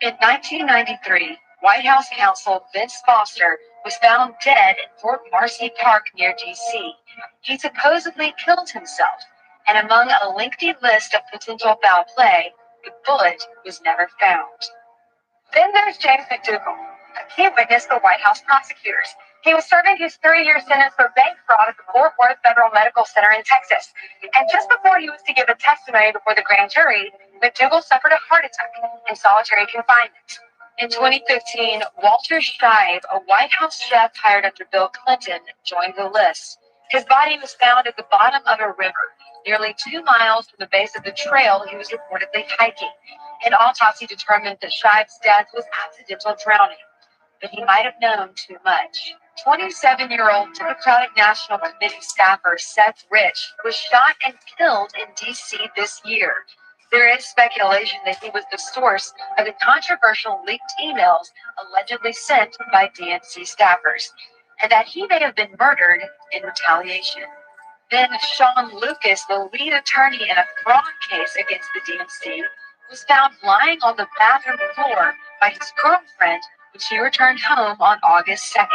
In 1993, White House counsel Vince Foster was found dead in Fort Marcy Park near D.C. He supposedly killed himself, and among a lengthy list of potential foul play, the bullet was never found. Then there's James McDougal, a key witness for White House prosecutors. He was serving his 3-year sentence for bank fraud at the Fort Worth Federal Medical Center in Texas. And just before he was to give a testimony before the grand jury, McDougal suffered a heart attack in solitary confinement. In 2015, Walter Scheib, a White House chef hired under Bill Clinton, joined the list. His body was found at the bottom of a river, nearly 2 miles from the base of the trail he was reportedly hiking. An autopsy determined that Scheib's death was accidental drowning, but he might have known too much. 27-year-old Democratic National Committee staffer Seth Rich was shot and killed in D.C. this year. There is speculation that he was the source of the controversial leaked emails allegedly sent by DNC staffers, and that he may have been murdered in retaliation. Then Sean Lucas, the lead attorney in a fraud case against the DNC, was found lying on the bathroom floor by his girlfriend when she returned home on August 2nd.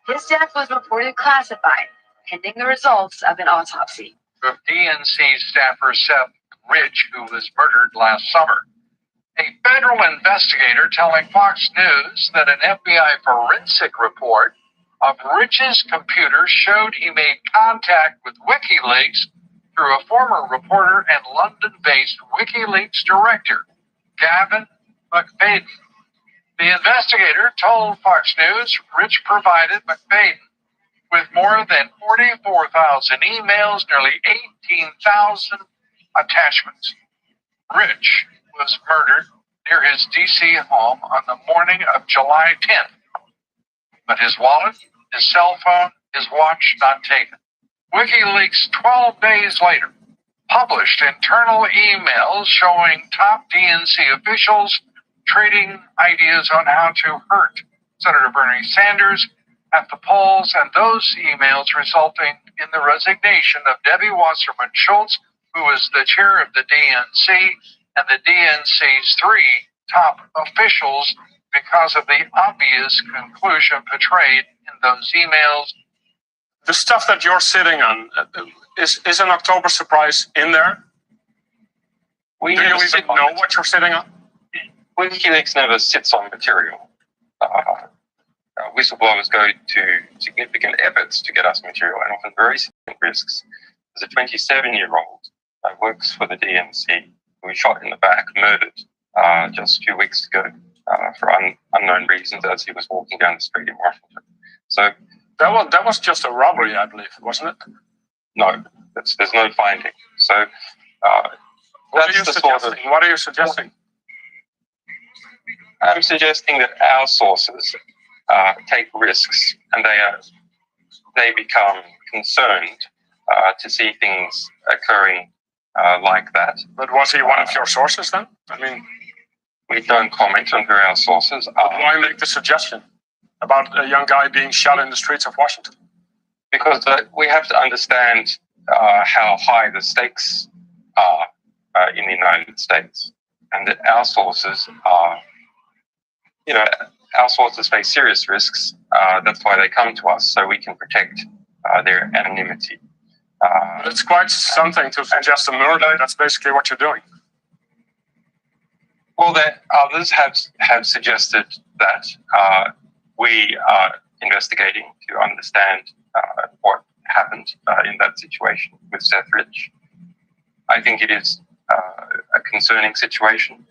His death was reported classified, pending the results of an autopsy. Of DNC staffer Seth Rich, who was murdered last summer. A federal investigator telling Fox News that an FBI forensic report of Rich's computer showed he made contact with WikiLeaks through a former reporter and London-based WikiLeaks director, Gavin McFadden. The investigator told Fox News Rich provided McFadden with more than 44,000 emails, nearly 18,000 attachments. Rich was murdered near his D.C. home on the morning of July 10th, but his wallet, his cell phone, his watch not taken. WikiLeaks 12 days later published internal emails showing top DNC officials trading ideas on how to hurt Senator Bernie Sanders at the polls, and those emails resulting in the resignation of Debbie Wasserman Schultz, who was the chair of the DNC, and the DNC's 3 top officials because of the obvious conclusion portrayed in those emails. The stuff that you're sitting on, is an October surprise in there? Do you even know what you're sitting on? WikiLeaks never sits on material. Whistleblowers go to significant efforts to get us material, and often very significant risks. There's a 27-year-old that works for the DNC who was shot in the back, murdered just 2 weeks ago for unknown reasons as he was walking down the street in Washington. So that was just a robbery, I believe, wasn't it? No, there's no finding. So what are you suggesting? I'm suggesting that our sources take risks, and they become concerned to see things occurring like that. But was he one of your sources then? I mean, we don't comment on who our sources are. But why make the suggestion about a young guy being shot in the streets of Washington? Because we have to understand how high the stakes are in the United States, and that our sources are, our sources face serious risks. That's why they come to us, so we can protect their anonymity. It's quite something to suggest a murder. That's basically what you're doing. Well, others have suggested that we are investigating to understand what happened in that situation with Seth Rich. I think it is a concerning situation.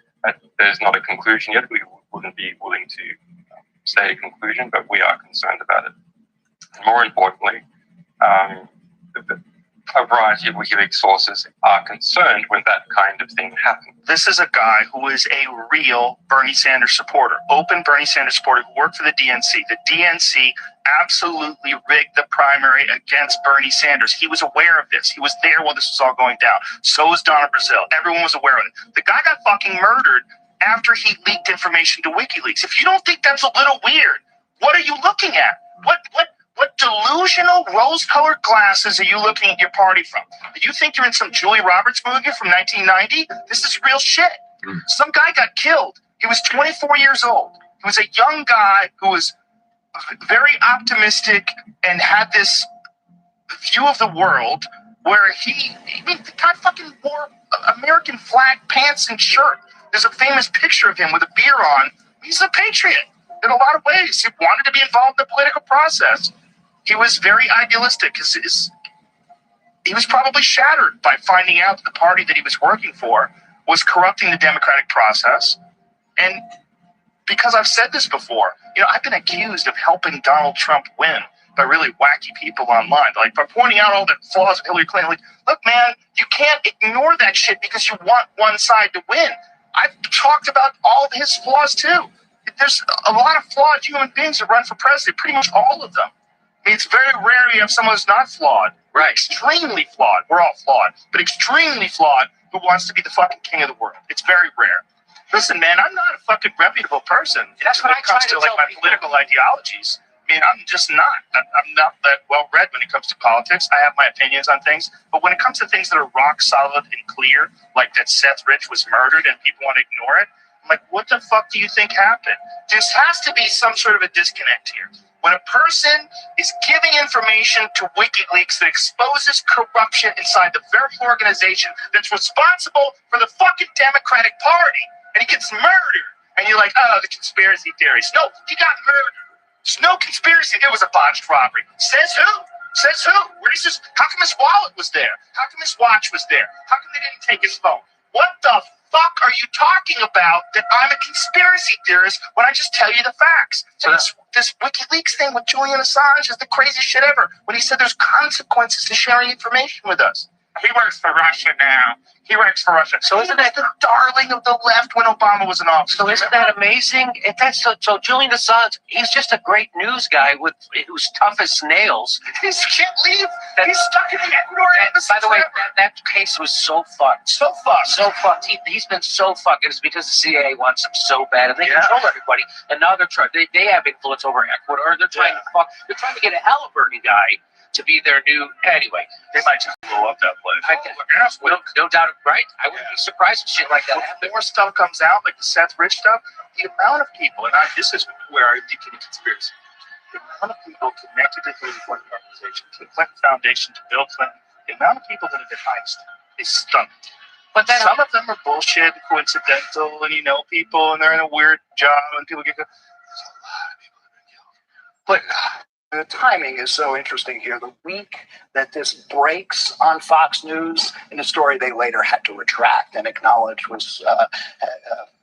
There's not a conclusion yet. We wouldn't be willing to state a conclusion, but we are concerned about it. And more importantly, a variety of WikiLeaks sources are concerned when that kind of thing happens. This is a guy who is a real Bernie Sanders supporter, open Bernie Sanders supporter who worked for the DNC. The DNC absolutely rigged the primary against Bernie Sanders. He was aware of this. He was there while this was all going down. So was Donna Brazile. Everyone was aware of it. The guy got fucking murdered after he leaked information to WikiLeaks. If you don't think that's a little weird, what are you looking at? What delusional rose-colored glasses are you looking at your party from? Do you think you're in some Julia Roberts movie from 1990? This is real shit. Some guy got killed. He was 24 years old. He was a young guy who was very optimistic and had this view of the world where the guy fucking wore American flag pants and shirt. There's a famous picture of him with a beer on. He's a patriot in a lot of ways. He wanted to be involved in the political process. He was very idealistic. He was probably shattered by finding out that the party that he was working for was corrupting the democratic process. And because I've said this before, I've been accused of helping Donald Trump win by really wacky people online, like by pointing out all the flaws of Hillary Clinton. Like, look, man, you can't ignore that shit because you want one side to win. I've talked about all of his flaws too. There's a lot of flawed human beings that run for president, pretty much all of them. I mean, it's very rare you have someone who's not flawed. Right. Extremely flawed. We're all flawed, but extremely flawed who wants to be the fucking king of the world. It's very rare. Listen, man, I'm not a fucking reputable person. That's when it comes to like my political ideologies. I mean, I'm just not. I'm not that well read when it comes to politics. I have my opinions on things, but when it comes to things that are rock solid and clear, like that Seth Rich was murdered and people want to ignore it, I'm like, what the fuck do you think happened? There has to be some sort of a disconnect here. When a person is giving information to WikiLeaks that exposes corruption inside the very organization that's responsible for the fucking Democratic Party, and he gets murdered, and you're like, oh, the conspiracy theories. No, he got murdered. There's no conspiracy. It was a botched robbery. Says who? Says who? Where is this? How come his wallet was there? How come his watch was there? How come they didn't take his phone? What the fuck are you talking about that I'm a conspiracy theorist when I just tell you the facts? So this WikiLeaks thing with Julian Assange is the craziest shit ever. When he said there's consequences to sharing information with us. He works for Russia now. He works for Russia. So isn't that the darling of the left when Obama was in office? So isn't that amazing? So Julian Assange, he's just a great news guy who's tough as nails. He can't leave. He's stuck in the Ecuador embassy. By the way, that case was so fucked. So fucked. He's been so fucked. It's because the CIA wants him so bad, and they control everybody. And now they're trying. They have influence over Ecuador. They're trying to fuck. They're trying to get a Halliburton guy to be their new. Anyway, they might just blow up that place. No doubt, right? I wouldn't be surprised if shit like that happened. More stuff comes out, like the Seth Rich stuff. The amount of people, and this is where I think in conspiracy. The amount of people connected to the Hillary Clinton organization, to the Clinton Foundation, to Bill Clinton, the amount of people that have been heist is stunning. But then some of them are bullshit, coincidental, and people, and they're in a weird job, and people get. There's a lot of people that have been killed. But the timing is so interesting here. The week that this breaks on Fox News in a story they later had to retract and acknowledge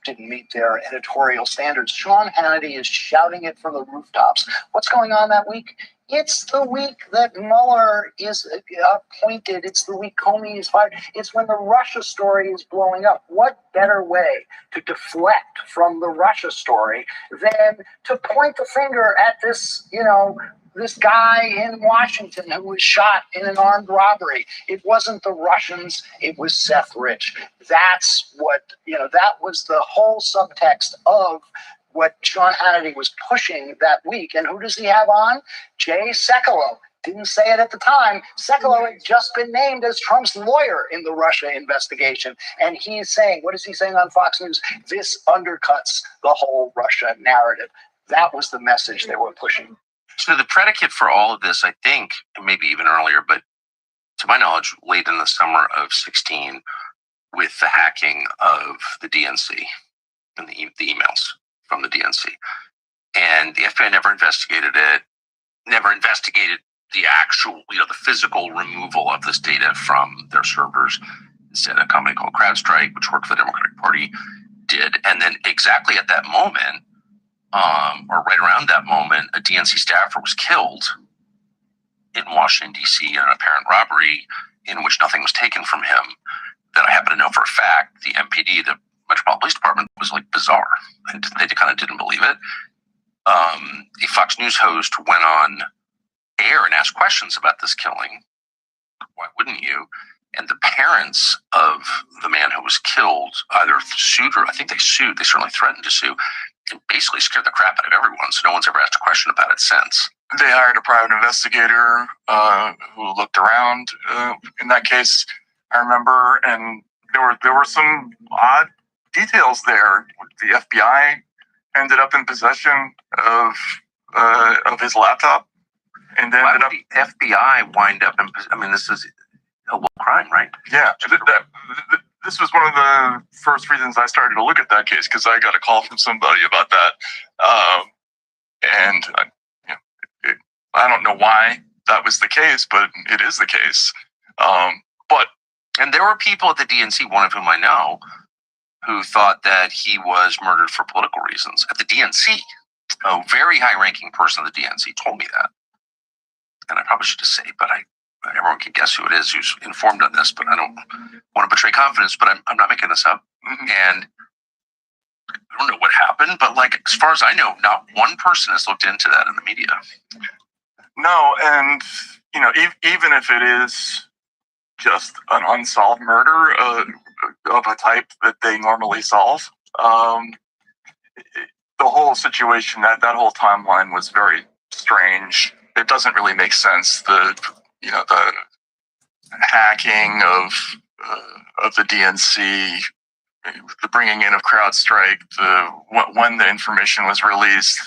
didn't meet their editorial standards, Sean Hannity is shouting it from the rooftops. What's going on that week? It's the week that Mueller is appointed. It's the week Comey is fired. It's when the Russia story is blowing up. What better way to deflect from the Russia story than to point the finger at this, this guy in Washington who was shot in an armed robbery? It wasn't the Russians. It was Seth Rich. That's what, that was the whole subtext of what Sean Hannity was pushing that week. And who does he have on? Jay Sekulow. Didn't say it at the time. Sekulow had just been named as Trump's lawyer in the Russia investigation. And he's saying, what is he saying on Fox News? This undercuts the whole Russia narrative. That was the message they were pushing. So the predicate for all of this, I think, maybe even earlier, but to my knowledge, late in the summer of 2016, with the hacking of the DNC and the emails from the DNC. And the FBI never investigated it, never investigated the actual, the physical removal of this data from their servers. Instead, a company called CrowdStrike, which worked for the Democratic Party, did. And then exactly at that moment, or right around that moment, a DNC staffer was killed in Washington, D.C. in an apparent robbery. in which nothing was taken from him, that I happen to know for a fact, the MPD, the Metropolitan Police Department, was like bizarre. They kind of didn't believe it. A Fox News host went on air and asked questions about this killing. Why wouldn't you? And the parents of the man who was killed either sued, or I think they sued. They certainly threatened to sue, and basically scared the crap out of everyone. So no one's ever asked a question about it since. They hired a private investigator who looked around. In that case, I remember, and there were some odd details there. The FBI ended up in possession of his laptop, and then ended up. The FBI wind up in? I mean, this is a war crime, right? Yeah, this was one of the first reasons I started to look at that case, because I got a call from somebody about that, and I don't know why that was the case, but it is the case. And there were people at the DNC, one of whom I know, who thought that he was murdered for political reasons. At the DNC, a very high-ranking person at the DNC told me that. And I probably should just say, but everyone can guess who it is who's informed on this, but I don't want to betray confidence, but I'm not making this up. Mm-hmm. And I don't know what happened, but like, as far as I know, not one person has looked into that in the media. No, and, even if it is just an unsolved murder of a type that they normally solve, the whole situation, that whole timeline was very strange. It doesn't really make sense. The hacking of the DNC, the bringing in of CrowdStrike, when the information was released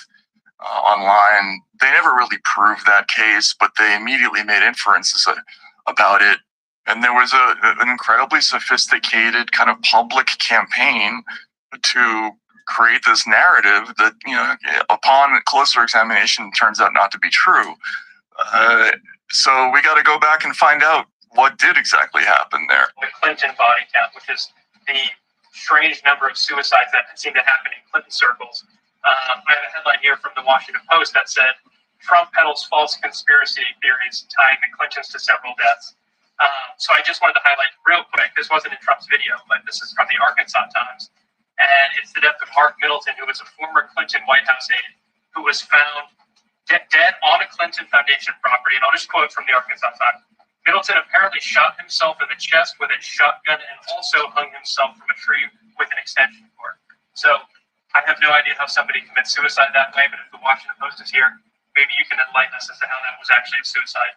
online, they never really proved that case, but they immediately made inferences about it. And there was an incredibly sophisticated kind of public campaign to create this narrative that, upon closer examination, turns out not to be true. So we got to go back and find out what did exactly happen there. The Clinton body count, which is the strange number of suicides that seem to happen in Clinton circles. I have a headline here from the Washington Post that said, Trump peddles false conspiracy theories tying the Clintons to several deaths. So I just wanted to highlight real quick, this wasn't in Trump's video, but this is from the Arkansas Times. And it's the death of Mark Middleton, who was a former Clinton White House aide, who was found dead on a Clinton Foundation property. And I'll just quote from the Arkansas Times. Middleton apparently shot himself in the chest with a shotgun and also hung himself from a tree with an extension cord. So I have no idea how somebody commits suicide that way, but if the Washington Post is here, maybe you can enlighten us as to how that was actually a suicide.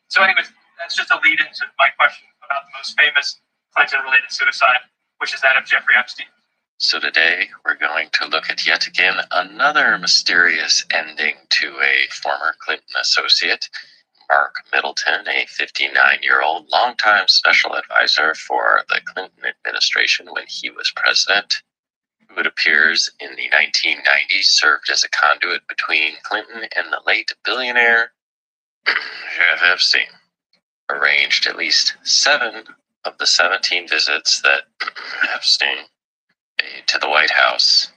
So anyways, that's just a lead into my question about the most famous Clinton-related suicide, which is that of Jeffrey Epstein. So today we're going to look at yet again another mysterious ending to a former Clinton associate, Mark Middleton, a 59-year-old longtime special advisor for the Clinton administration when he was president, who it appears in the 1990s served as a conduit between Clinton and the late billionaire Jeff Epstein. Arranged at least 7 of the 17 visits that Epstein paid to the White House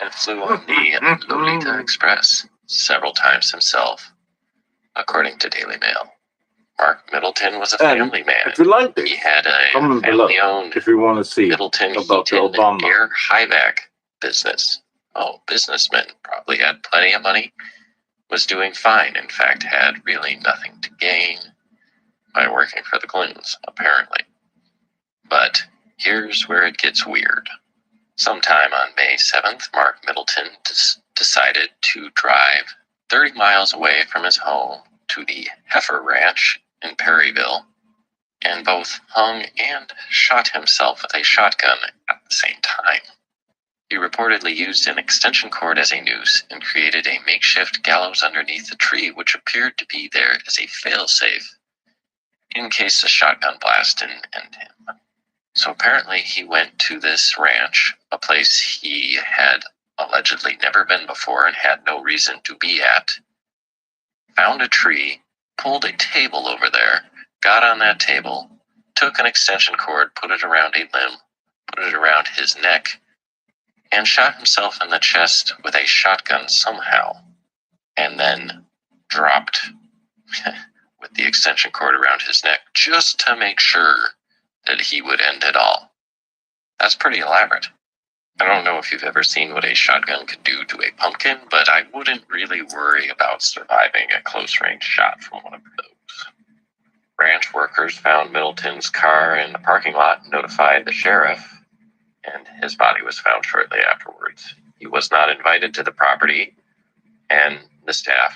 and flew on the Lolita Express several times himself, according to Daily Mail. Mark Middleton was a family man. If you like this, he had a comment below family-owned if you want to see Middleton about the Heaton Obama. air high-vac business. Oh, businessmen probably had plenty of money, was doing fine, in fact, had really nothing to gain by working for the Clintons, apparently. But here's where it gets weird. Sometime on May 7th, Mark Middleton decided to drive 30 miles away from his home to the Heifer Ranch in Perryville, and both hung and shot himself with a shotgun at the same time. He reportedly used an extension cord as a noose and created a makeshift gallows underneath the tree, which appeared to be there as a failsafe in case a shotgun blast didn't end him. So apparently he went to this ranch, a place he had allegedly never been before and had no reason to be at, found a tree, pulled a table over there, got on that table, took an extension cord, put it around a limb, put it around his neck, and shot himself in the chest with a shotgun somehow, and then dropped with the extension cord around his neck just to make sure that he would end it all. That's pretty elaborate. I don't know if you've ever seen what a shotgun could do to a pumpkin, but I wouldn't really worry about surviving a close-range shot from one of those. Ranch workers found Middleton's car in the parking lot and notified the sheriff, and his body was found shortly afterwards. He was not invited to the property, and the staff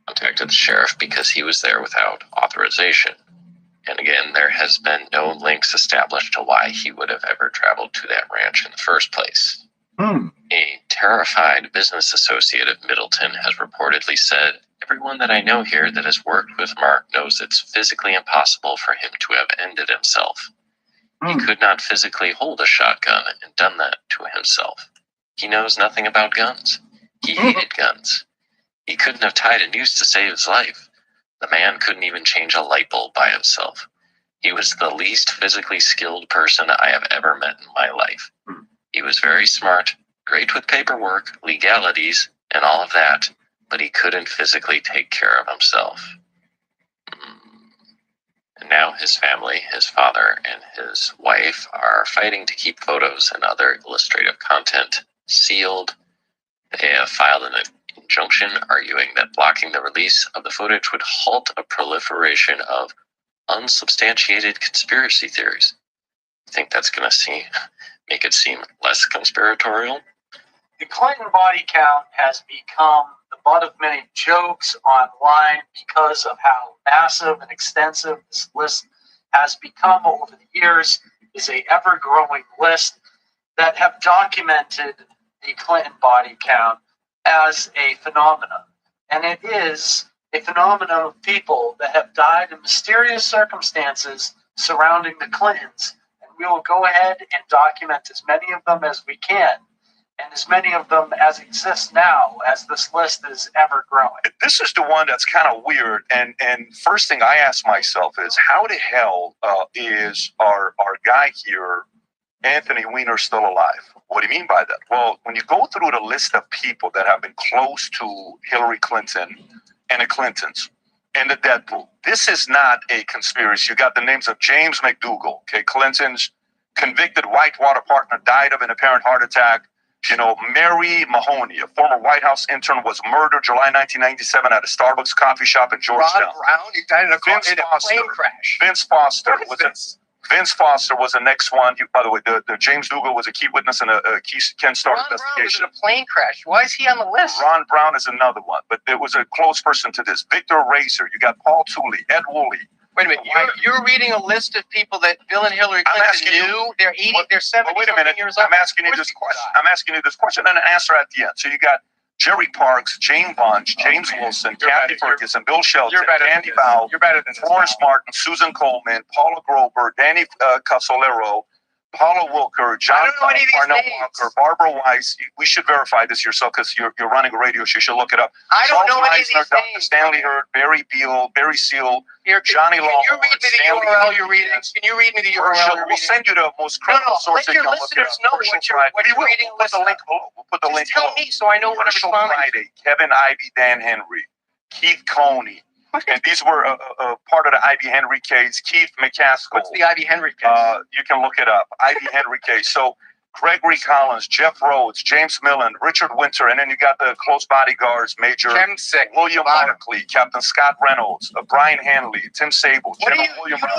contacted the sheriff because he was there without authorization. And again, there has been no links established to why he would have ever traveled to that ranch in the first place. A terrified business associate of Middleton has reportedly said, "Everyone that I know here that has worked with Mark knows it's physically impossible for him to have ended himself. He could not physically hold a shotgun and done that to himself. He knows nothing about guns. He hated guns. He couldn't have tied a noose to save his life. The man couldn't even change a light bulb by himself. He was the least physically skilled person I have ever met in my life. He was very smart, great with paperwork, legalities, and all of that, but he couldn't physically take care of himself." And now his family, his father, and his wife are fighting to keep photos and other illustrative content sealed. They have filed an injunction arguing that blocking the release of the footage would halt a proliferation of unsubstantiated conspiracy theories. I think that's going to make it seem less conspiratorial. The Clinton body count has become the butt of many jokes online because of how massive and extensive this list has become over the years. Is a ever-growing list that have documented the Clinton body count as a phenomenon. And it is a phenomenon of people that have died in mysterious circumstances surrounding the Clintons. And we will go ahead and document as many of them as we can, and as many of them as exist now, as this list is ever growing. This is the one that's kind of weird. And first thing I ask myself is, how the hell is our guy here, Anthony Weiner, still alive? What do you mean by that? Well, when you go through the list of people that have been close to Hillary Clinton and the Clintons and the death pool, this is not a conspiracy. You got the names of James McDougal, okay, Clinton's convicted Whitewater partner, died of an apparent heart attack. You know, Mary Mahoney, a former White House intern, was murdered July 1997 at a Starbucks coffee shop in Georgetown. Ron Brown, he died in a plane crash. Vince Foster was the next one. By the way, the James Dougal was a key witness in a Ken Starr investigation. Brown was in a plane crash. Why is he on the list? Ron Brown is another one, but there was a close person to this. Victor Racer, you got Paul Tooley, Ed Woolley. Wait a minute, you're reading a list of people that Bill and Hillary Clinton knew. They're 80, they're 70 wait a minute. years old. I'm asking you this question and an answer at the end. So you got Jerry Parks, Jane Bunch, James Wilson, Kathy Ferguson, Bill Shelton, Candy Bowell, Florence Martin, Susan Coleman, Paula Grover, Danny Casolero, Paula Wilker, John Parnell Walker, Barbara Weiss. We should verify this yourself because you're running a radio show. You should look it up. I don't know any of these names. Dr. Stanley Hurd, Barry Beal, Barry Seal, Johnny Law. Can you read me the URL you're reading? Can you read me the URL you're reading? We'll send you the most credible source. Let your listeners know what you're reading. We'll put the link below. We'll put the link below. Tell me so I know what I'm responding. Friday, Kevin Ivey, Dan Henry, Keith Coney. And these were part of the Ivy Henry case. Keith McCaskill. What's the Ivy Henry case? You can look it up. Ivy Henry case. So Gregory Collins, Jeff Rhodes, James Millen, Richard Winter, and then you got the close bodyguards, Major William Markley, Captain Scott Reynolds, Brian Hanley, Tim Sable. You don't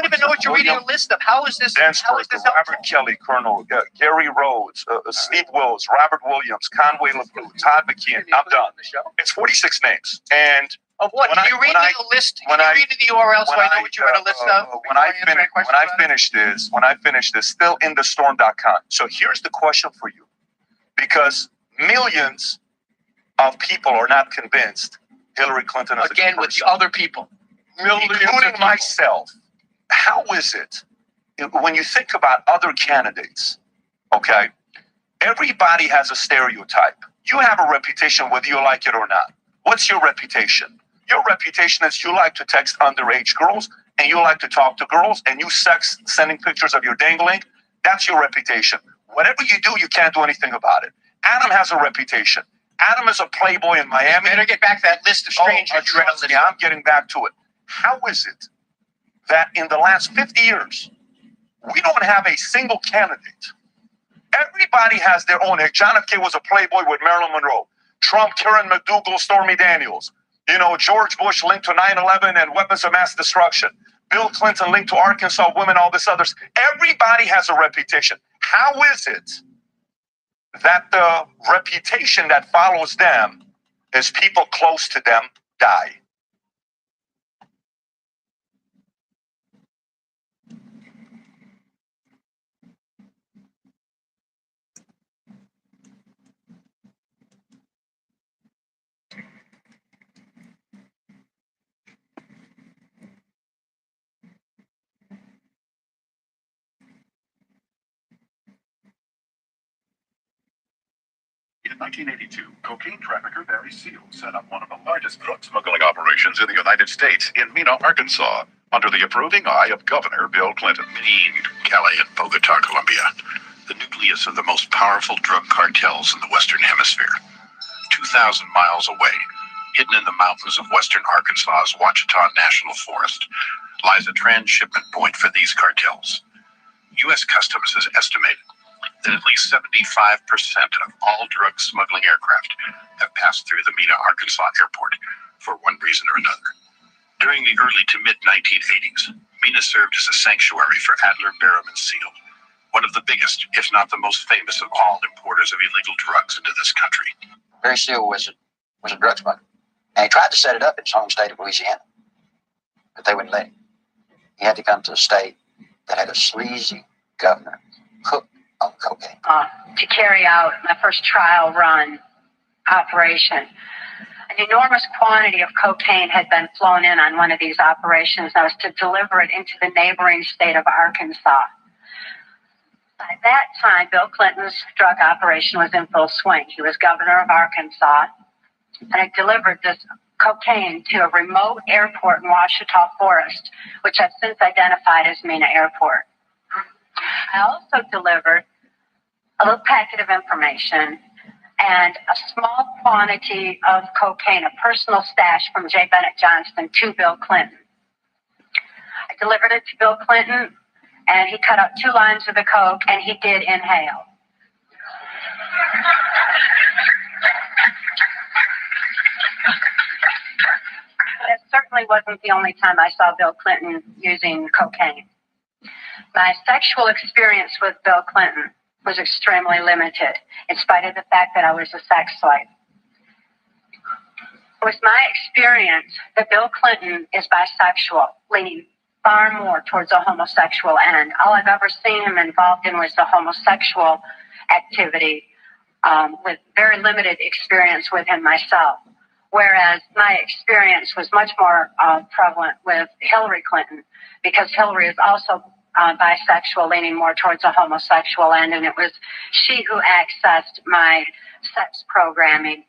even know what you're reading a list of. How is this? Robert Kelly, Colonel Gary Rhodes, Steve Wills, Robert Williams, Conway LeBrew, Todd McKeon. I'm done. It's 46 names. And of what? Can you read me the list? Can you read me the URL so I know what you're going to list of? When I finish this, still in the storm.com. So here's the question for you. Because millions of people are not convinced Hillary Clinton is again with the other people. Including myself. How is it when you think about other candidates, okay, everybody has a stereotype. You have a reputation whether you like it or not. What's your reputation? Your reputation is you like to text underage girls and you like to talk to girls and you sex sending pictures of your dangling. That's your reputation. Whatever you do, you can't do anything about it. Adam has a reputation. Adam is a playboy in Miami. Better get back to that list of strangers. Trust me, I'm getting back to it. How is it that in the last 50 years, we don't have a single candidate? Everybody has their own. John F. K. was a playboy with Marilyn Monroe. Trump, Karen McDougal, Stormy Daniels. You know, George Bush linked to 9/11 and weapons of mass destruction. Bill Clinton linked to Arkansas women, all this others. Everybody has a reputation. How is it that the reputation that follows them is people close to them die? In 1982, cocaine trafficker Barry Seal set up one of the largest drug smuggling operations in the United States in Mena, Arkansas, under the approving eye of Governor Bill Clinton. Medellin, Cali, and Bogota, Colombia, the nucleus of the most powerful drug cartels in the Western Hemisphere. 2,000 miles away, hidden in the mountains of western Arkansas's Ouachita National Forest, lies a transshipment point for these cartels. U.S. Customs has estimated that at least 75% of all drug smuggling aircraft have passed through the Mena, Arkansas airport for one reason or another. During the early to mid-1980s, Mena served as a sanctuary for Adler, Barham, and Seal, one of the biggest, if not the most famous of all importers of illegal drugs into this country. Barry Seal was a drug smuggler, and he tried to set it up in his home state of Louisiana, but they wouldn't let him. He had to come to a state that had a sleazy governor hooked on cocaine. To carry out my first trial run operation. An enormous quantity of cocaine had been flown in on one of these operations. I was to deliver it into the neighboring state of Arkansas. By that time, Bill Clinton's drug operation was in full swing. He was governor of Arkansas, and I delivered this cocaine to a remote airport in Ouachita Forest, which I've since identified as Mena Airport. I also delivered a little packet of information and a small quantity of cocaine, a personal stash from J. Bennett Johnston, to Bill Clinton. I delivered it to Bill Clinton, and he cut up 2 lines of the coke, and he did inhale. That certainly wasn't the only time I saw Bill Clinton using cocaine. My sexual experience with Bill Clinton was extremely limited, in spite of the fact that I was a sex slave. It was my experience that Bill Clinton is bisexual, leaning far more towards a homosexual end. All I've ever seen him involved in was the homosexual activity, with very limited experience with him myself. Whereas my experience was much more prevalent with Hillary Clinton, because Hillary is also bisexual, leaning more towards a homosexual end, and it was she who accessed my sex programming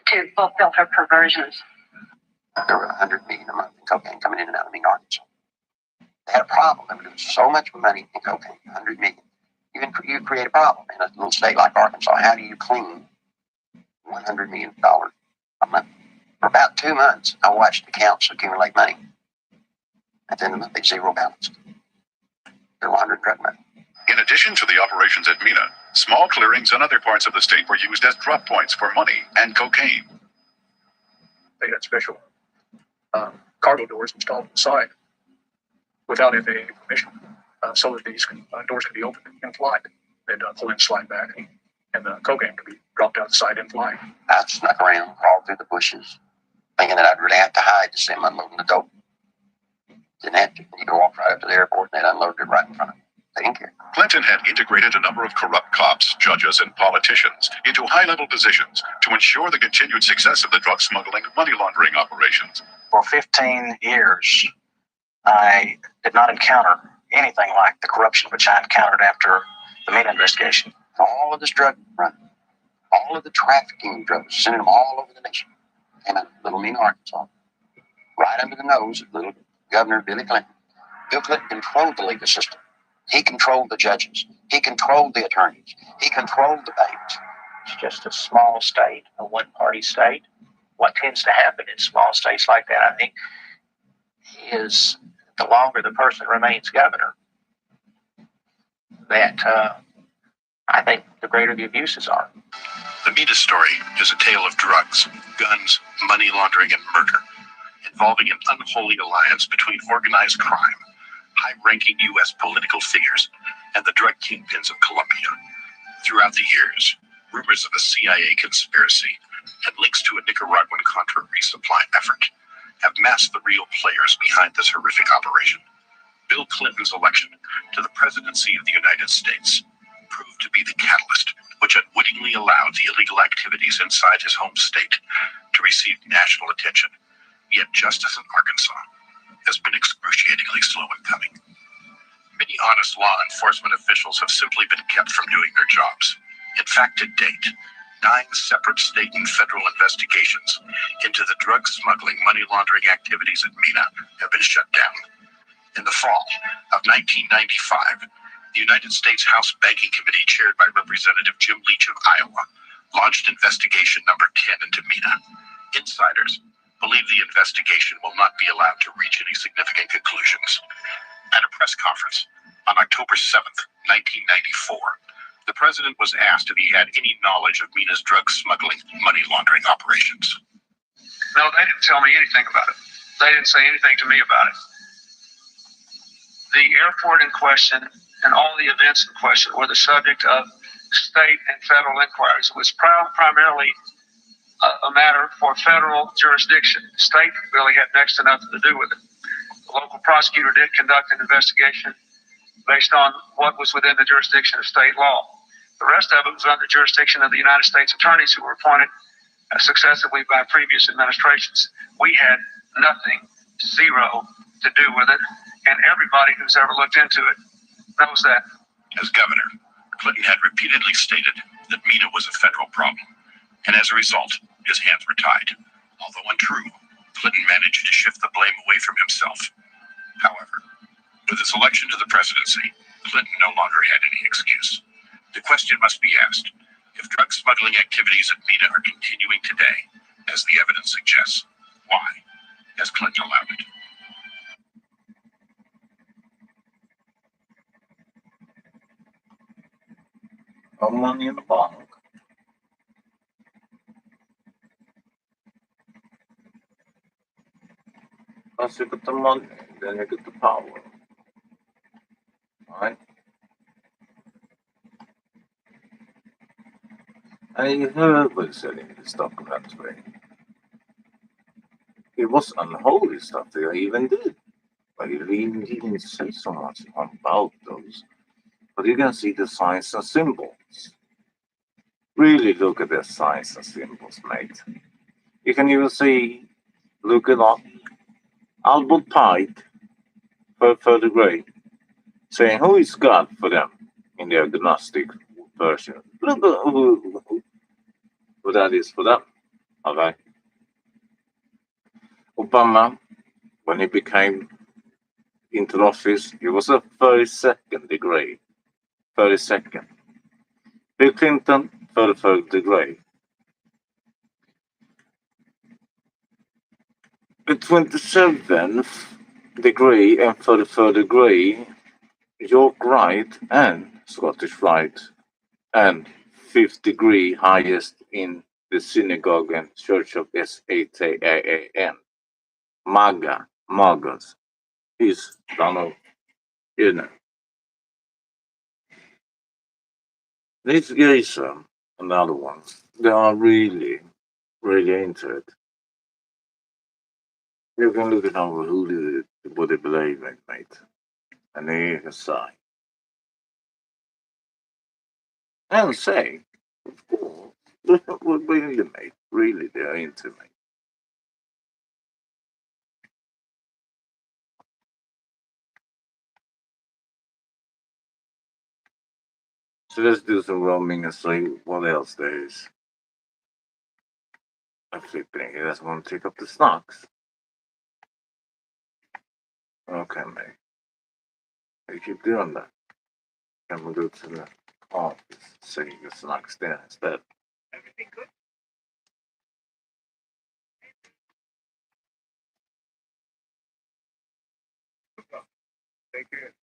to fulfill her perversions. There were 100 million a month in cocaine coming in and out of Mena, Arkansas. They had a problem. There was so much money in cocaine, 100 million. You create a problem in a little state like Arkansas. How do you clean $100 million a month? For about 2 months, I watched the accounts accumulate money. At the end of the month, they zero balance. There were 100 drug money. In addition to the operations at Mena, small clearings in other parts of the state were used as drop points for money and cocaine. They had special cargo doors installed on the side without FAA permission, so that these doors could be opened in flight. They'd pull in, slide back, and the cocaine could be dropped out the side in flight. I snuck around, crawled through the bushes, thinking that I'd really have to hide to see them unloading the dope. Didn't have to. You could walk right up to the airport and they'd unload it right in front of me. They didn't care. Clinton had integrated a number of corrupt cops, judges, and politicians into high-level positions to ensure the continued success of the drug smuggling and money laundering operations. For 15 years, I did not encounter anything like the corruption which I encountered after the Mena investigation. All of this drug run, all of the trafficking drugs, sending them all over the nation. Came out of Little Mean, Arkansas, right under the nose of little Governor Billy Clinton. Bill Clinton controlled the legal system. He controlled the judges. He controlled the attorneys. He controlled the banks. It's just a small state, a one-party state. What tends to happen in small states like that, I think, is the longer the person remains governor, that I think the greater the abuses are. The Mita story is a tale of drugs, guns, money laundering, and murder, involving an unholy alliance between organized crime, high-ranking U.S. political figures, and the drug kingpins of Colombia. Throughout the years, rumors of a CIA conspiracy and links to a Nicaraguan Contra resupply effort have masked the real players behind this horrific operation. Bill Clinton's election to the presidency of the United States proved to be the catalyst which unwittingly allowed the illegal activities inside his home state to receive national attention. Yet justice in Arkansas has been excruciatingly slow in coming. Many honest law enforcement officials have simply been kept from doing their jobs. In fact, to date, 9 separate state and federal investigations into the drug smuggling, money laundering activities at Mina have been shut down. In the fall of 1995, the United States House Banking Committee, chaired by Representative Jim Leach of Iowa, launched investigation number 10 into Mina. Insiders believe the investigation will not be allowed to reach any significant conclusions. At a press conference on October 7th, 1994, the president was asked if he had any knowledge of Mina's drug smuggling, money laundering operations. No, they didn't tell me anything about it. They didn't say anything to me about it. The airport in question and all the events in question were the subject of state and federal inquiries. It was primarily a matter for federal jurisdiction. The state really had next to nothing to do with it. The local prosecutor did conduct an investigation based on what was within the jurisdiction of state law. The rest of it was under jurisdiction of the United States attorneys who were appointed successively by previous administrations. We had nothing, zero, to do with it, and everybody who's ever looked into it knows that. As governor, Clinton had repeatedly stated that Mina was a federal problem, and as a result, his hands were tied. Although untrue, Clinton managed to shift the blame away from himself. However, with his election to the presidency, Clinton no longer had any excuse. The question must be asked, if drug smuggling activities at Mina are continuing today, as the evidence suggests, why has Clinton allowed it? Or money in the bank. Once you get the money, then you get the power. Right? And you heard what he said in this documentary. It was unholy stuff they even did. But he didn't say so much about those. But you can see the signs and symbols. Really look at the signs and symbols, mate. You can even see, look it up, Albert Pike, further grade, saying who is God for them in the agnostic version. Look at who that is for them. Okay. Obama, when he became into office, he was a 32nd degree. 32nd. Bill Clinton, 33rd degree. The 27th degree and 33rd degree, York Rite and Scottish Rite, and 5th degree highest in the synagogue and church of Satan. Magas, is Donald, you know. These guys are another one. They are really, really into it. You can look at who what they believe in, mate. And they can say. And say, of course, really, mate. Really, they're into me. So let's do some roaming and see what else there is. I'm sleeping. He doesn't want to take up the snacks. Okay, mate. You keep doing that. And we'll go to the office so you get snacks there instead. Everything good? Take care.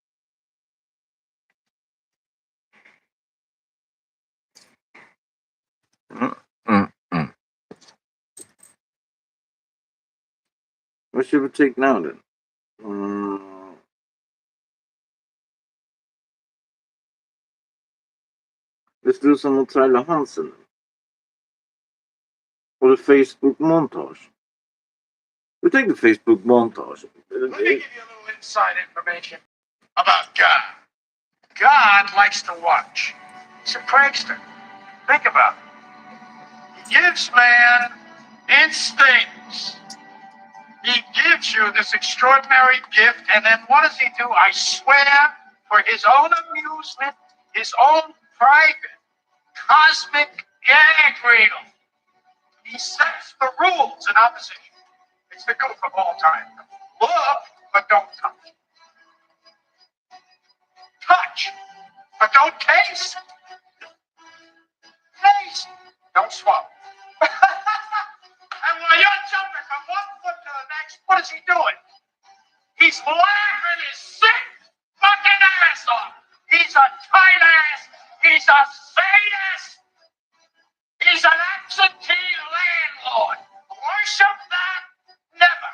What should we take now then? Let's do some of Tyler Hansen. Or the Facebook montage. We take the Facebook montage. Let me give you a little inside information about God. God likes to watch. He's a prankster. Think about it. He gives man instincts. He gives you this extraordinary gift, and then what does he do? I swear, for his own amusement, his own private, cosmic gag reel, he sets the rules in opposition. It's the goof of all time. Look, but don't touch. Touch, but don't taste. Taste, don't swallow. And while you're jumping from one foot to the next, what is he doing? He's laughing his sick fucking ass off. He's a tight ass. He's a sadist. He's an absentee landlord. Worship that? Never.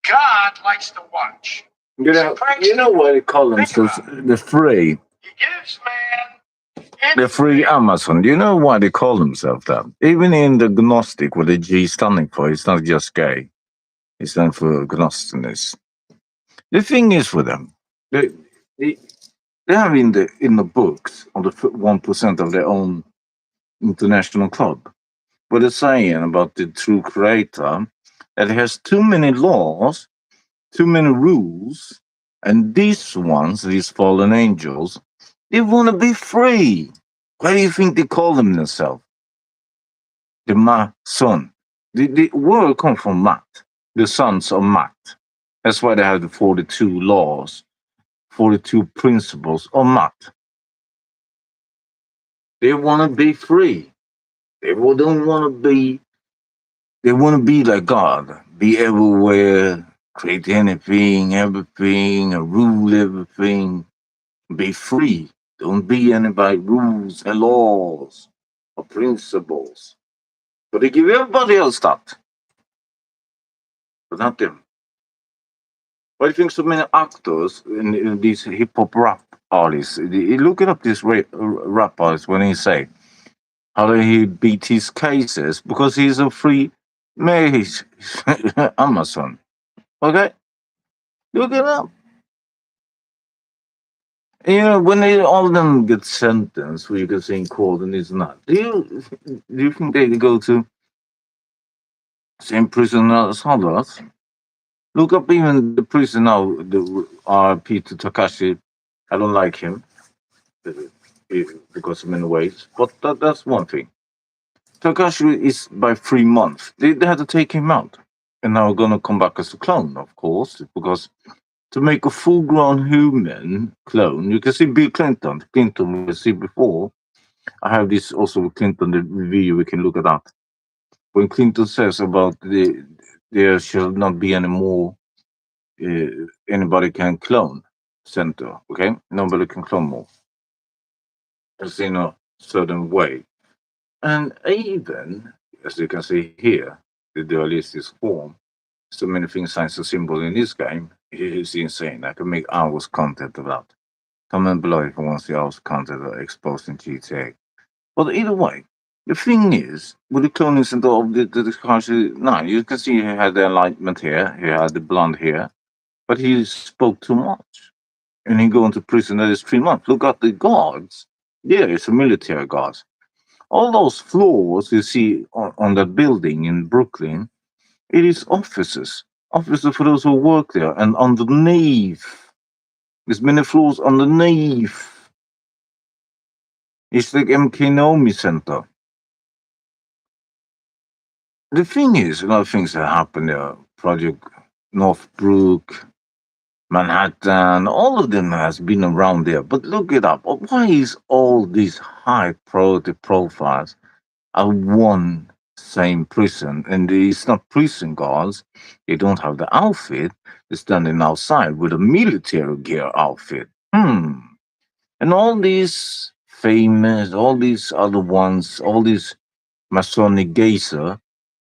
God likes to watch. You know why they call themselves the free? He gives man The free Amazon. Do you know why they call themselves that? Even in the Gnostic, what the G is standing for, it's not just gay. It's standing for Gnostiness. The thing is with them, they have in the books on the 1% of their own international club, what they're saying about the true creator, that it has too many laws, too many rules, and these ones, these fallen angels, they want to be free. Why do you think they call them themselves? The Ma-son. The word comes from Mat, the sons of Mat. That's why they have the 42 laws, 42 principles of Mat. They want to be free. They don't want to be, they want to be like God, be everywhere, create anything, everything, and rule everything. Be free. Don't be any by rules and laws or principles. But they give everybody else that. But not them. Why do you think so many actors in these hip hop rap artists? Look it up, these rap artists, when he say how do he beat his cases because he's a free mage Amazon. Okay? Look it up. You know, when all of them get sentenced, where you can say in court and it's not, do you think they go to same prison as others? Look up even the prison now, the Peter Takashi. I don't like him because of many ways, but that's one thing. Takashi is by 3 months. They had to take him out. And now we're going to come back as a clone, of course, because to make a full-grown human clone, you can see Bill Clinton. Clinton, we see before. I have this also with Clinton, the video, we can look at that. When Clinton says about there shall not be any more anybody can clone center, okay? Nobody can clone more. It's in a certain way. And even, as you can see here, the dualistic form, so many things, signs and symbols in this game, it's insane. I can make hours content of that. Comment below if you want to see hours content exposed in GTA. But either way, the thing is, with the cloning center of the country, now you can see he had the enlightenment here, he had the blonde here, but he spoke too much. And he go into prison that is 3 months. Look at the guards. Yeah, it's a military guards. All those floors you see on that building in Brooklyn, it is offices. Offices for those who work there. And underneath, there's many floors underneath. It's like MK Nomi Center. the thing is, a lot of things that happen there. Project Northbrook, Manhattan, all of them has been around there. But look it up. Why is all these high priority profiles at one same prison? And it's not prison guards. They don't have the outfit. They're standing outside with a military gear outfit. And all these famous, all these other ones, all these Masonic gazer,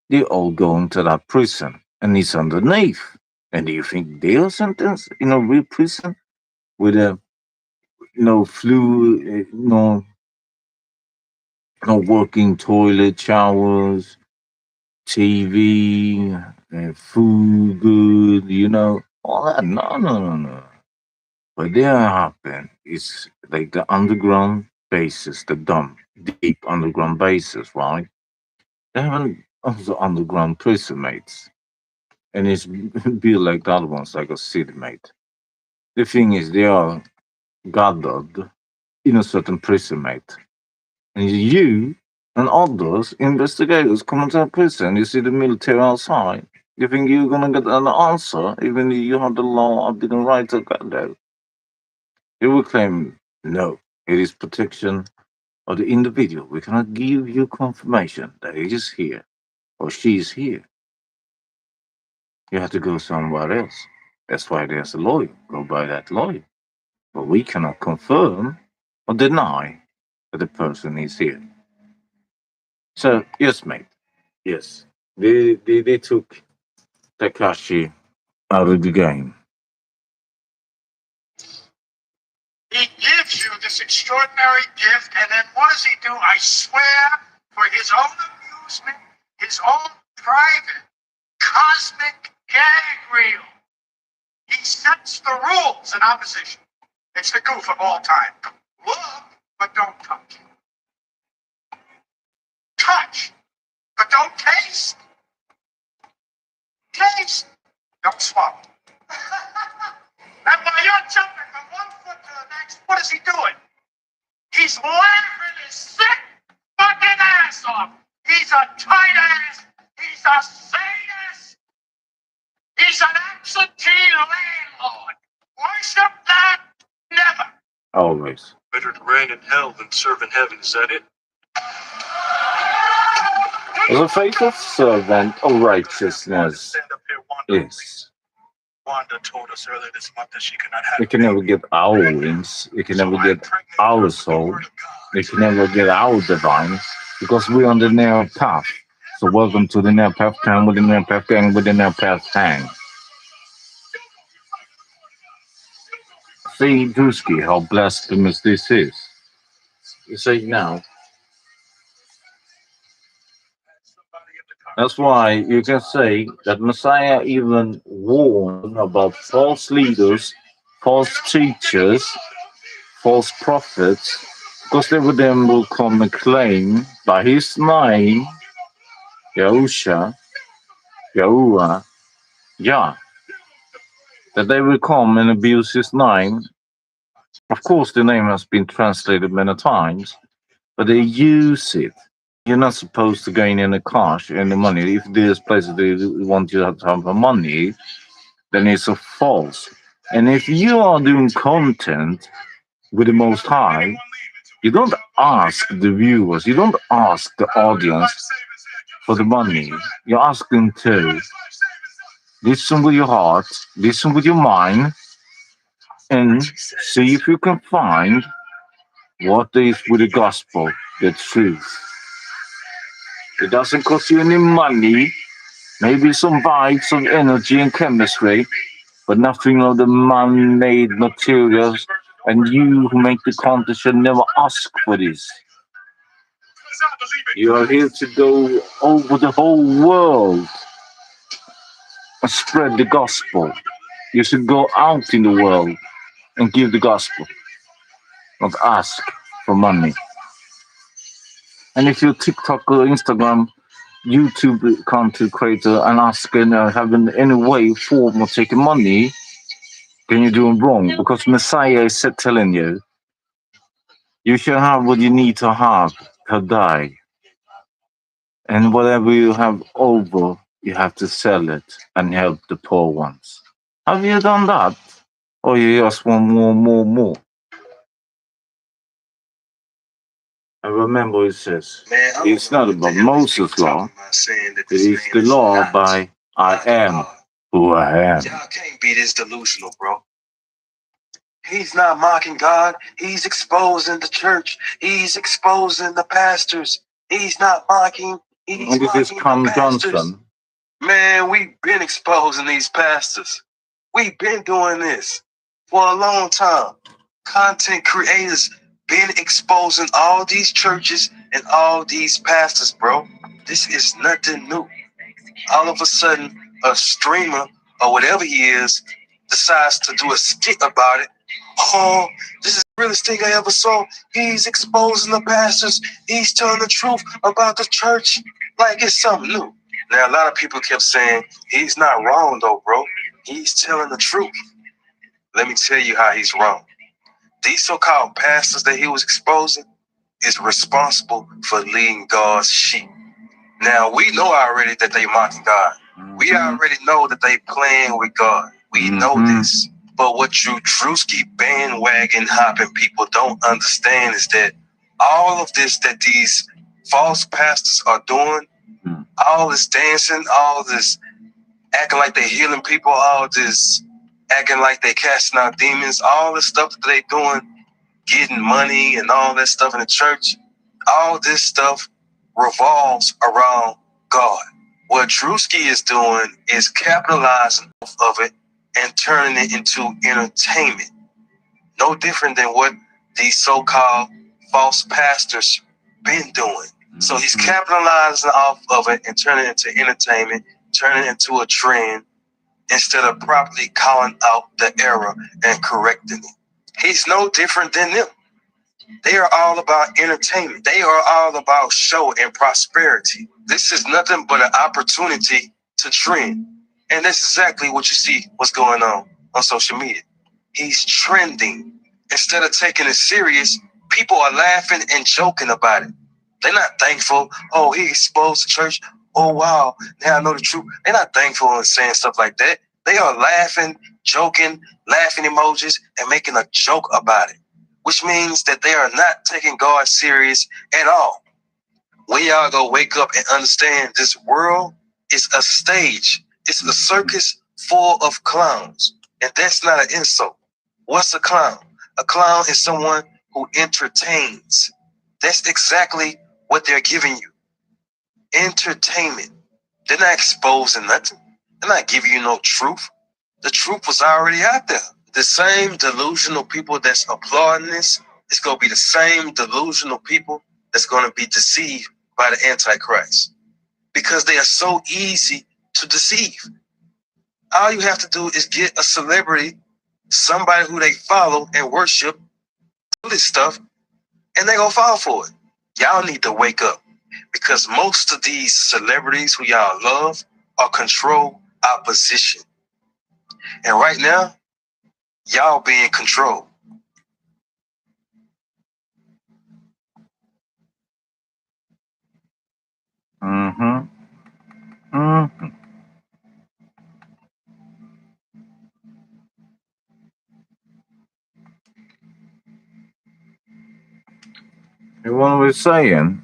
they all go into that prison. And it's underneath. And do you think they are sentenced in a real prison with a no working toilet, showers, TV, food, good, all that? No, no, no, no. What there happen is like the underground bases, the dump, deep underground bases, right? They have also underground prison mates. And it's built like the other ones, like a city mate. The thing is, they are gathered in a certain prison mate. And you and others, investigators, come into a prison, you see the military outside. You think you're gonna get an answer, even if you have the law of the right to get there. They will claim, no, it is protection of the individual. We cannot give you confirmation that he is here or she is here. You have to go somewhere else. That's why there's a lawyer. Go by that lawyer. But we cannot confirm or deny that the person is here. So, yes, mate. Yes. They took Takashi out of the game. He gives you this extraordinary gift, and then what does he do? I swear, for his own amusement, his own private, cosmic gag reel, he sets the rules in opposition. It's the goof of all time. Look, but don't touch. Touch, but don't taste. Taste, don't swallow. And while you're jumping from one foot to the next, what is he doing? He's laughing his sick fucking ass off. He's a tight ass. He's a sadist. He's an absentee landlord. Worship that? Never. Always. Better to reign in hell than serve in heaven, is that it? The faithful servant of righteousness is. Wanda told us earlier this month that she could not have. We can never get our wings. We can never get our soul. We can never get our divine because we're on the narrow path. So welcome to the narrow path time with the narrow path gang with the narrow path hang. See, Drewski, how blasphemous this is. You say now. That's why you can say that Messiah even warned about false leaders, false teachers, false prophets, because they would then will come and claim by his name, Yahusha, Yahuwah, Yah, that they will come and abuse his name. Of course, the name has been translated many times, but they use it. You're not supposed to gain any cash, any money. If there's places they want you to have money, then it's a false. And if you are doing content with the Most High, you don't ask the viewers, you don't ask the audience for the money. You ask them to listen with your heart, listen with your mind, and see if you can find what is with the gospel, the truth. It doesn't cost you any money, maybe some vibes of energy and chemistry, but nothing of the man-made materials. And you who make the content should never ask for this. You are here to go over the whole world and spread the gospel. You should go out in the world and give the gospel, not ask for money. And if you're TikTok or Instagram, YouTube content creator and asking having any way, form of taking money, then you're doing wrong because Messiah is telling you, you should have what you need to have per day. And whatever you have over, you have to sell it and help the poor ones. Have you done that? Or you just want more? I remember it says, it's not about Moses' law, it is the law by I am who I am. Y'all can't be this delusional, bro. He's not mocking God. He's exposing the church. He's exposing the pastors. He's not mocking. He's And this is mocking the pastors. Johnson. Man, we've been exposing these pastors. We've been doing this for a long time. Content creators been exposing all these churches and all these pastors, bro. This is nothing new. All of a sudden, a streamer or whatever he is decides to do a skit about it. Oh, this is the realest thing I ever saw. He's exposing the pastors. He's telling the truth about the church like it's something new. Now, a lot of people kept saying, he's not wrong though, bro. He's telling the truth. Let me tell you how he's wrong. These so-called pastors that he was exposing is responsible for leading God's sheep. Now, we know already that they mocking God. We already know that they playing with God. We know this. But what you Drewski bandwagon hopping people don't understand is that all of this that these false pastors are doing, all this dancing, all this acting like they're healing people, all this acting like they casting out demons, all this stuff that they doing, getting money and all that stuff in the church, all this stuff revolves around God. What Drewski is doing is capitalizing off of it and turning it into entertainment. No different than what these so-called false pastors been doing. So he's capitalizing off of it and turning it into entertainment, turning it into a trend instead of properly calling out the error and correcting it. He's no different than them. They are all about entertainment. They are all about show and prosperity. This is nothing but an opportunity to trend. And that's exactly what you see what's going on social media. He's trending. Instead of taking it serious, people are laughing and joking about it. They're not thankful. Oh, he exposed the church. Oh, wow. Now I know the truth. They're not thankful and saying stuff like that. They are laughing, joking, laughing emojis, and making a joke about it, which means that they are not taking God serious at all. When y'all go wake up and understand this world is a stage. It's a circus full of clowns. And that's not an insult. What's a clown? A clown is someone who entertains. That's exactly what they're giving you. Entertainment. They're not exposing nothing. They're not giving you no truth. The truth was already out there. The same delusional people that's applauding this, it's going to be the same delusional people that's going to be deceived by the Antichrist. Because they are so easy to deceive. All you have to do is get a celebrity, somebody who they follow and worship, do this stuff, and they gonna fall for it. Y'all need to wake up, because most of these celebrities who y'all love are control opposition. And right now, y'all being controlled. And what we're saying,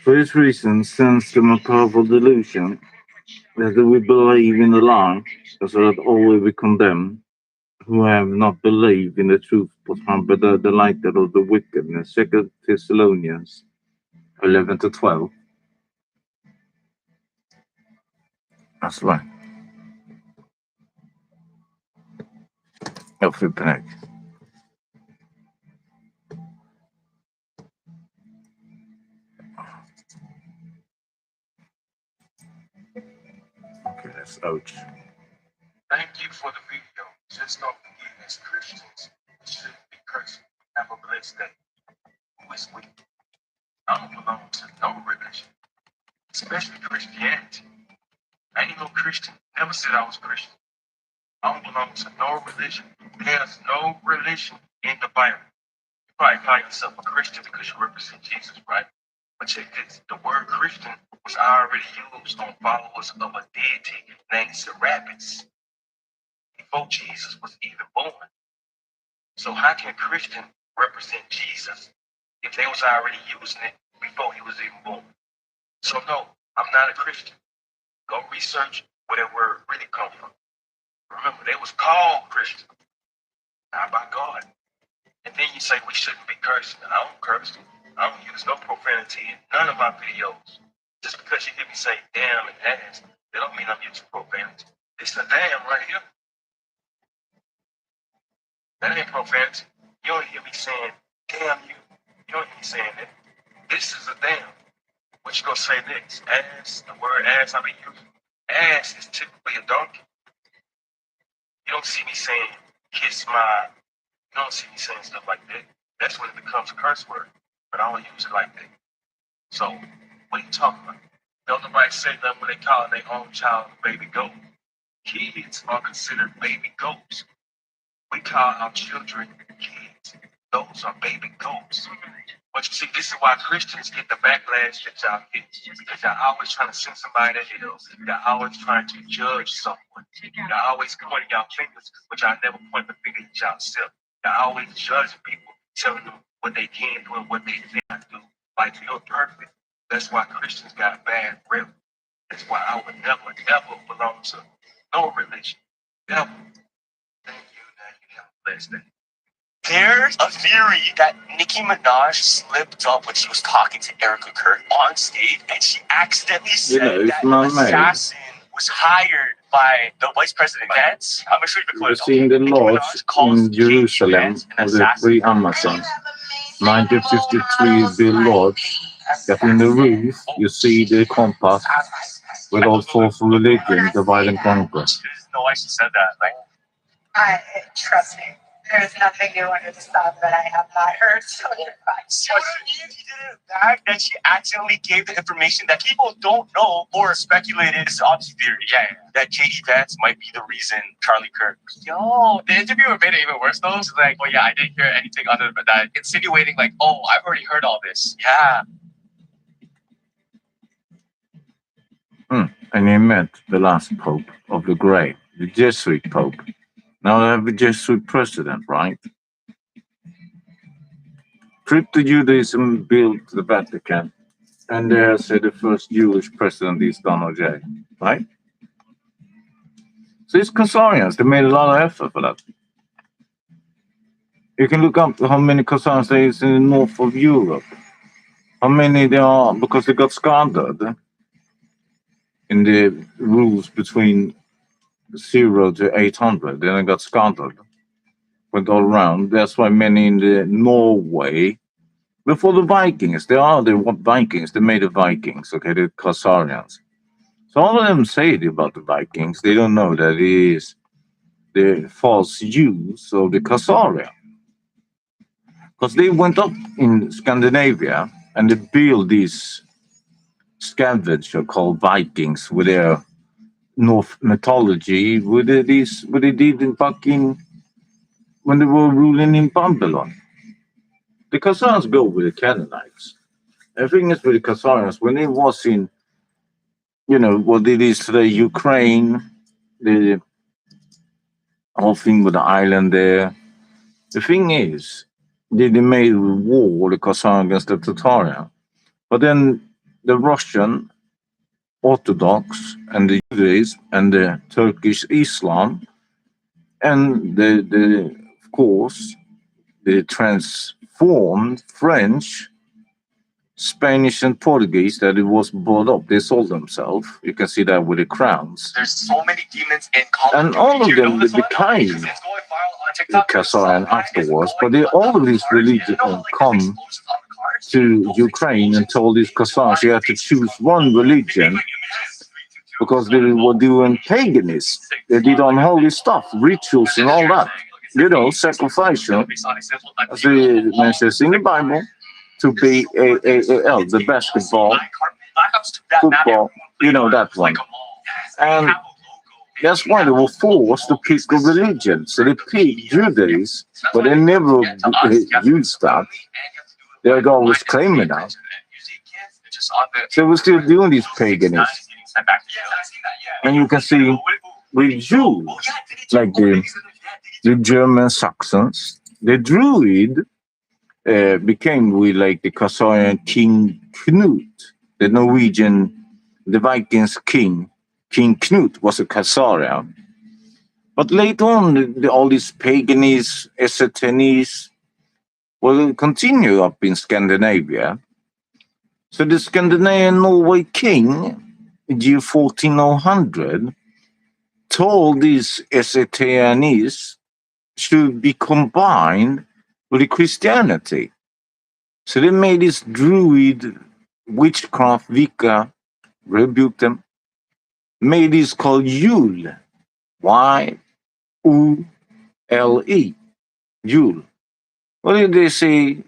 for this reason, sends them a powerful delusion that we believe in the lie, so that all will be condemned, who have not believed in the truth, but have been delighted of the wickedness. 2 Thessalonians 11-12. That's right. Jag får upp. Okay, that's ouch. Thank you for the video. Just don't forget, as Christians, we shouldn't be cursing. Have a blessed day. Who is we? I don't belong to no religion, especially Christianity. I ain't no Christian. Never said I was Christian. I don't belong belong to no religion. There's no religion in the Bible. You probably call yourself a Christian because you represent Jesus, right? But check this. The word Christian was already used on followers of a deity named Serapis before Jesus was even born. So how can Christian represent Jesus if they was already using it before he was even born? So no, I'm not a Christian. Go research where that word really come from. Remember, they was called Christian, not by God. And then you say we shouldn't be cursing. I don't curse. I don't use no profanity in none of my videos. Just because you hear me say damn and ass, that don't mean I'm using profanity. It's a damn right here. That ain't profanity. You don't hear me saying damn you. You don't hear me saying that. This is a damn. What you gonna say next? Ass. The word ass I be using. Ass is typically a donkey. You don't see me saying kiss my. You don't see me saying stuff like that. That's when it becomes a curse word. But I don't use it like that. So what are you talking about? Don't nobody say nothing when they call their own child a baby goat. Kids are considered baby goats. We call our children kids. Those are baby goats. But you see, this is why Christians get the backlash that y'all get. Because y'all always trying to send somebody to hell. Y'all always trying to judge someone. Y'all always pointing y'all fingers, but y'all never point the finger at y'allself. Y'all always judging people, telling them what they can do and what they cannot do. Like you're perfect. That's why Christians got a bad rep. That's why I would never, ever belong to no religion. Never. Thank you. Now you have a blessed day. There's a theory that Nicki Minaj slipped up when she was talking to Erica Kirk on stage, and she accidentally said that assassin was hired by the vice president Pence. I'm gonna show you the clip. We've seen the Lord in Jerusalem of the three Amazons. 1953 Bill Lodge. That in the roof you see the compass with all sorts of religion, divide and conquer. I didn't know why she said that. Like, Trust me. There's nothing new under the sun that I have not heard. So you're fine. so she did it back that she accidentally gave the information that people don't know or speculated. It's obvious theory, that JD Vance might be the reason Charlie Kirk. Yo, the interviewer made it even worse though. She's like, oh yeah, I didn't hear anything other than that, insinuating like, oh, I've already heard all this. Yeah. And he met the last pope of the grave, the Jesuit pope. Now they have a Jesuit president, right? Crypto-Judaism built the Vatican, and they say the first Jewish president is Donald J, right? So it's Khazarians. They made a lot of effort for that. You can look up how many Khazarians there is in the north of Europe. How many there are, because they got scattered in the rules between 0 to 800. Then they got scattered. Went all around. That's why many in the Norway, before the Vikings, they are the Vikings. They made the Vikings, okay, the Khazarians. So all of them say it about the Vikings. They don't know that it is the false use of the Khazarian. Because they went up in Scandinavia and they built these scavenger called Vikings with their North mythology, with these what they did in fucking when they were ruling in Babylon. The Khazars go with the Canaanites. The thing is with the Khazars, when it was in, what it is today, Ukraine, the whole thing with the island there. The thing is, they made a war, the Khazar against the Tatarian. But then the Russian Orthodox and the Judaism and the Turkish Islam and of course, the transformed French, Spanish, and Portuguese that it was brought up. They sold themselves. You can see that with the crowns. There's so many demons in Call And all of them they became the Khazarian afterwards. But all of these religions come to Ukraine and told these Khazars you have to choose one religion because they were doing paganism. They did unholy stuff, rituals and all that. Sacrifice, as it mentions in the Bible, to be the basketball, football, that one. And That's why they were forced to pick a religion. So they picked Judaism, but they never used that. They're always claiming that. So we're still doing these paganism. And you can see with Jews, like the German Saxons, the Druid became with like the Khazarian King Knut, the Norwegian, the Vikings king. King Knut was a Khazarian. But later on, all these paganism, esotericism will continue up in Scandinavia. So the Scandinavian Norway king, year 1400, told these esotericism should be combined with the Christianity. So they made this Druid witchcraft Wicca, rebuked them, made this called Yule, Y-U-L-E, Yule. What did they say?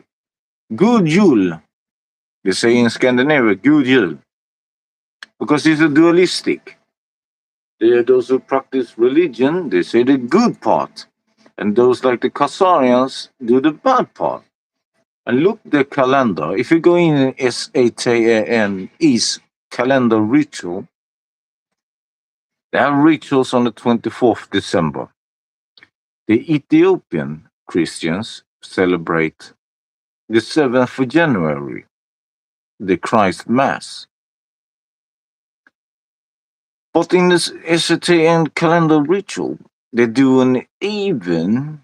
Good Yule. They say in Scandinavia, good Yule. Because it's a dualistic. There are those who practice religion, they say the good part. And those like the Khazarians do the bad part. And look the calendar. If you go in SATAN, is calendar ritual, they have rituals on the 24th December. The Ethiopian Christians celebrate the 7th of January, the Christ Mass. But in this SATAN calendar ritual, they do an even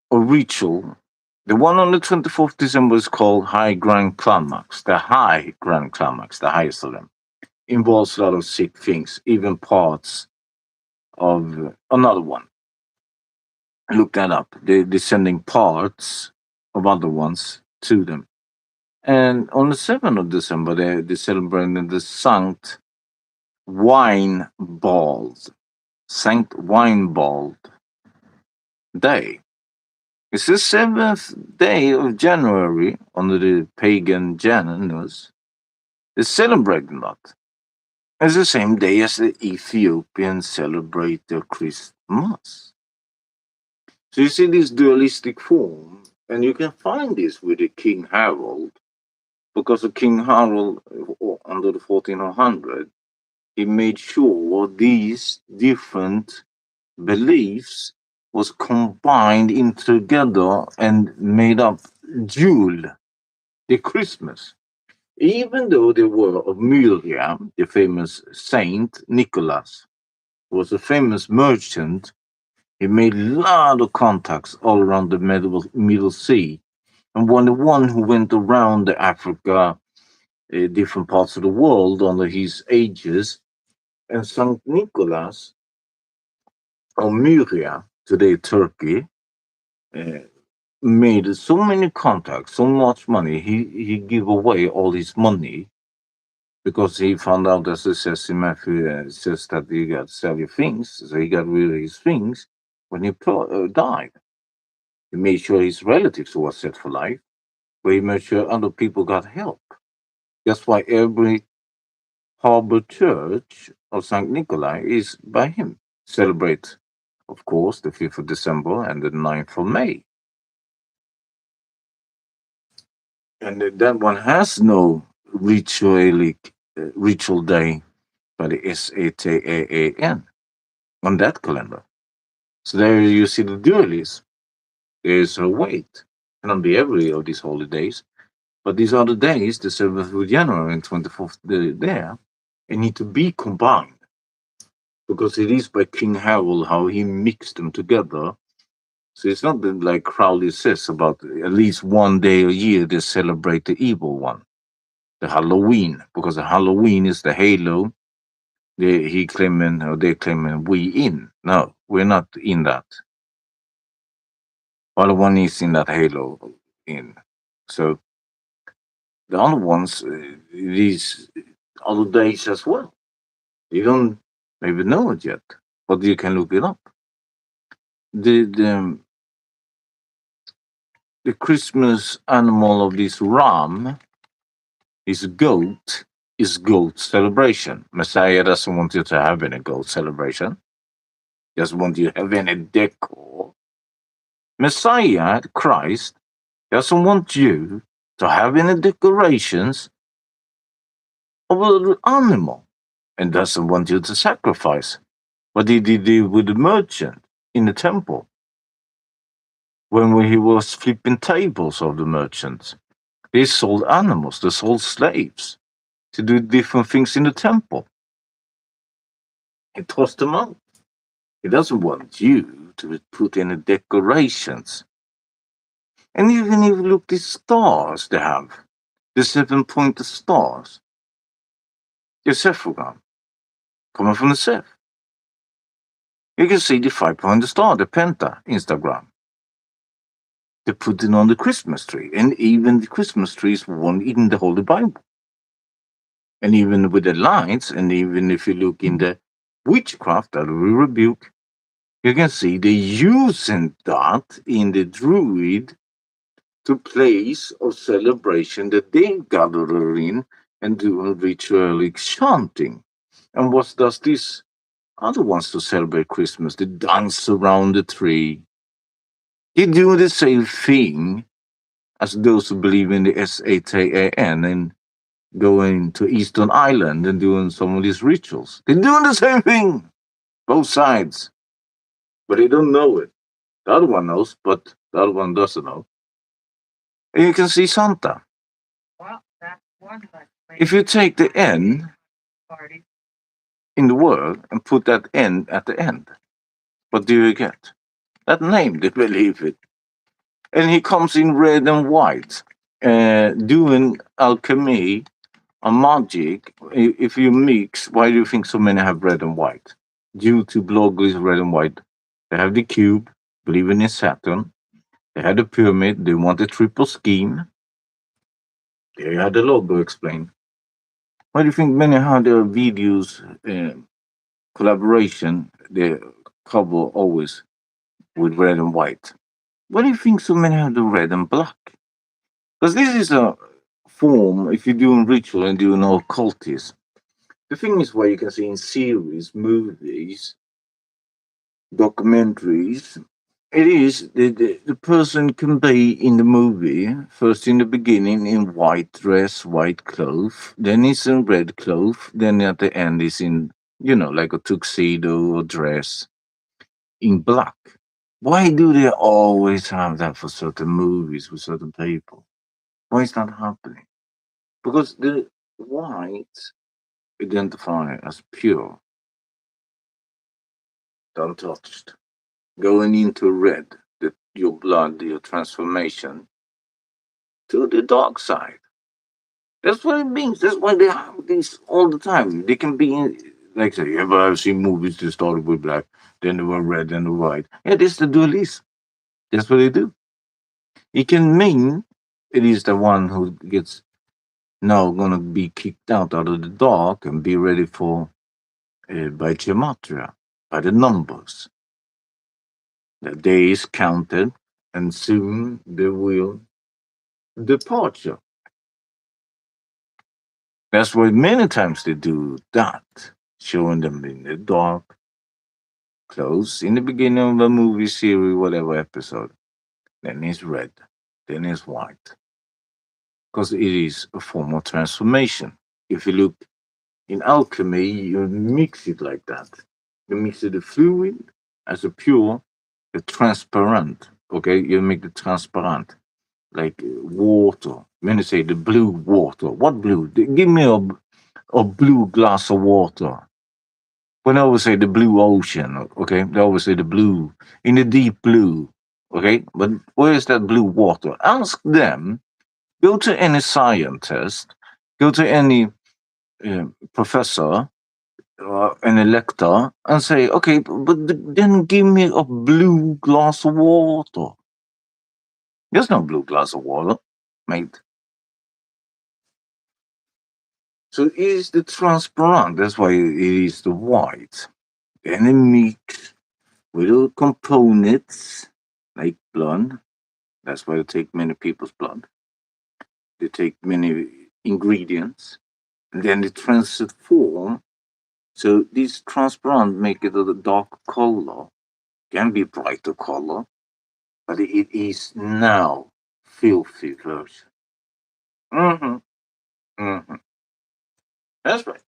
a ritual. The one on the 24th December is called High Grand Climax, the High Grand Climax, the highest of them. Involves a lot of sick things, even parts of another one. Look that up. They're sending parts of other ones to them. And on the 7th of December, they're celebrating the Sankt Winebald Day. It's the 7th day of January under the pagan Janus. They're celebrating that. It's the same day as the Ethiopians celebrate their Christmas. So you see this dualistic form, and you can find this with the King Harold, because of King Harold under the 1400, he made sure these different beliefs was combined in together and made up Jule, the Christmas. Even though they were of Miriam, the famous Saint Nicholas, was a famous merchant, he made a lot of contacts all around the Middle Sea, and the one who went around Africa, different parts of the world under his aegis, and Saint Nicholas of Myria, today Turkey, made so many contacts, so much money. He gave away all his money because he found out, as it says in Matthew, it says that you got to sell your things. So he got rid of his things when he died. He made sure his relatives were set for life, but he made sure other people got help. That's why every harbor church of St. Nikolai is by him. Celebrate, of course, the 5th of December and the 9th of May. And that one has no ritual day by the SATAAN on that calendar. So there you see the dualism. There's a weight. Cannot be every of these holidays, but these other days, the 7th of January and 24th there, they need to be combined. Because it is by King Harold how he mixed them together. So it's not like Crowley says about at least one day a year they celebrate the evil one, the Halloween, because the Halloween is the halo. They're claiming we in. No, we're not in that. Other one is in that halo in. So the other ones, these other days as well. You don't maybe know it yet, but you can look it up. The Christmas animal of this ram is goat celebration. Messiah doesn't want you to have any goat celebration. doesn't want you to have any decor. Messiah, Christ, doesn't want you to have any decorations of a little animal and doesn't want you to sacrifice. What did he do with the merchant in the temple? When he was flipping tables of the merchants, they sold animals, they sold slaves to do different things in the temple. He tossed them out. He doesn't want you to put any decorations. And even if you look at the stars they have, the 7-pointed stars, the Sephiroth, coming from the Seth. You can see the 5-pointed star, the Penta, Instagram. They put it on the Christmas tree, and even the Christmas tree is one in the Holy Bible. And even with the lights, and even if you look in the witchcraft that we rebuke, you can see they're using that in the Druid to place of celebration that they gather in and do ritualistic chanting. And what does this other ones to celebrate Christmas? They dance around the tree. They do the same thing as those who believe in the Satan and going to Eastern Island and doing some of these rituals. They're doing the same thing, both sides, but they don't know it. The other one knows, but the other one doesn't know. And you can see Santa. If you take the N in the word and put that N at the end, what do you get? That name, they believe it. And he comes in red and white, doing alchemy and magic. If you mix, why do you think so many have red and white? Due to blog is red and white. They have the cube, believing in Saturn. They had the pyramid, they want a triple scheme. They had the logo explained. Why do you think many have their videos collaboration, they cover always with red and white? Why do you think so many have the red and black? Because this is a form, if you're doing ritual and doing occultism. The thing is why you can see in series, movies, documentaries, it is the person can be in the movie, first in the beginning in white dress, white clothes, then he's in red clothes, then at the end is in, like a tuxedo or dress in black. Why do they always have that for certain movies with certain people? Why is that happening? Because the white identify as pure, untouched. Going into red, your blood, your transformation to the dark side. That's what it means. That's why they have these all the time. They can be, like say, yeah, but I've seen movies that started with black, then they were red and the white. Yeah, this is the dualism. That's what they do. It can mean it is the one who gets now gonna be kicked out of the dark and be ready for by gematria, by the numbers. The day is counted, and soon they will departure. That's why many times they do that, showing them in the dark clothes in the beginning of a movie series, whatever episode. Then it's red, then it's white. Because it is a form of transformation. If you look in alchemy, you mix it like that. You mix the fluid as a pure, a transparent. Okay, you make it transparent, like water. Many say the blue water. What blue? Give me a blue glass of water. When I always say the blue ocean, okay, they always say the blue, in the deep blue, okay, but where is that blue water? Ask them, go to any scientist, go to any professor, any lecturer, and say, okay, but then give me a blue glass of water. There's no blue glass of water, mate. So it is the transparent, that's why it is the white. Then it mix with the components like blood. That's why they take many people's blood. They take many ingredients, and then they transform So this transparent make it a dark color, can be brighter color, but it is now filthy version. Mm-hmm. Mm-hmm. That's right.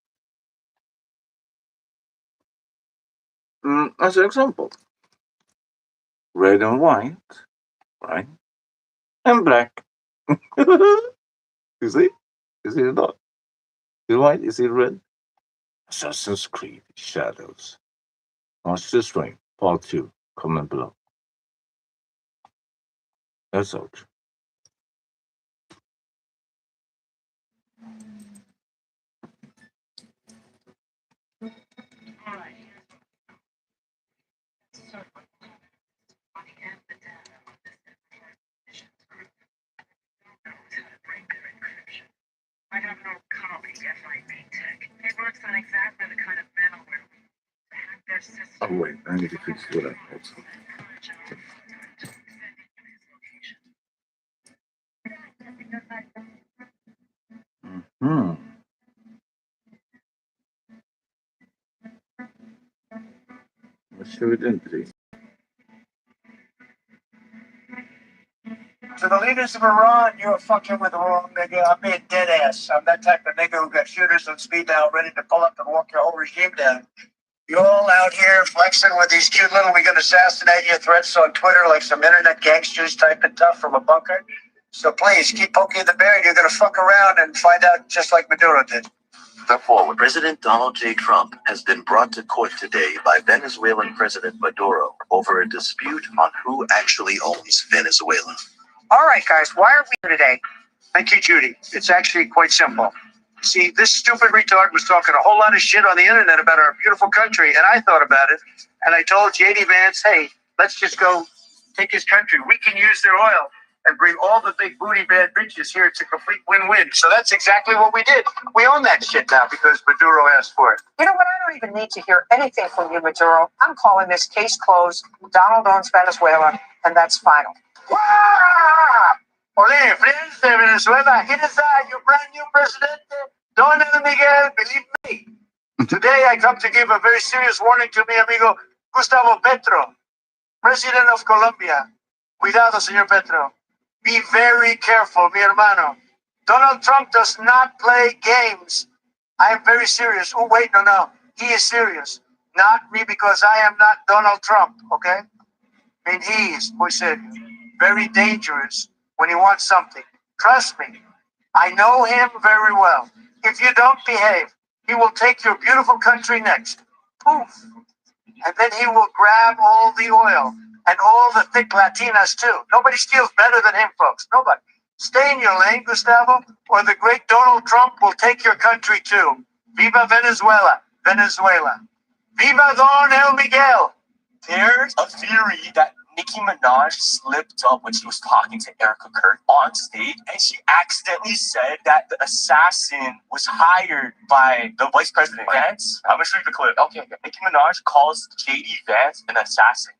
As an example, red and white, right? And black. You see? You see the dot? Is it white? Is it red? Assassin's Creed Shadows. Master String, Part 2. Comment below. That's all. I have an old colleague, FIB Tech. He works on exactly the kind of malware to hack their system. Oh, wait, I need to fix that also. Hmm. Let's show it in, please. To the leaders of Iran, you're fucking with the wrong nigga. I'm being dead ass. I'm that type of nigga who got shooters on speed dial ready to pull up and walk your whole regime down. You're all out here flexing with these cute little "we gonna assassinate you" threats on Twitter like some internet gangsters type of tough from a bunker. So please keep poking the bear and you're gonna fuck around and find out just like Maduro did. Step forward. President Donald J. Trump has been brought to court today by Venezuelan President Maduro over a dispute on who actually owns Venezuela. All right, guys, why are we here today? Thank you, Judy. It's actually quite simple. See, this stupid retard was talking a whole lot of shit on the internet about our beautiful country, and I thought about it, and I told JD Vance, hey, let's just go take his country. We can use their oil and bring all the big booty bad bitches here. It's a complete win-win. So that's exactly what we did. We own that shit now because Maduro asked for it. You know what? I don't even need to hear anything from you, Maduro. I'm calling this case closed. Donald owns Venezuela, and that's final. Ole, friends de Venezuela, here is your brand new president, Don Miguel, believe me. Today I come to give a very serious warning to mi amigo Gustavo Petro, president of Colombia. Cuidado, señor Petro. Be very careful, mi hermano. Donald Trump does not play games. I am very serious. Oh, wait, no. He is serious. Not me, because I am not Donald Trump, okay? I mean, he is, muy serio. Very dangerous when he wants something. Trust me. I know him very well. If you don't behave, he will take your beautiful country next. Poof. And then he will grab all the oil and all the thick Latinas too. Nobody steals better than him, folks. Nobody. Stay in your lane, Gustavo, or the great Donald Trump will take your country too. Viva Venezuela. Venezuela. Viva Don El Miguel. There's a theory that Nicki Minaj slipped up when she was talking to Erica Kirk on stage, and she accidentally said that the assassin was hired by the vice president Vance. I'm gonna show you the clip. Okay. Nicki Minaj calls JD Vance an assassin.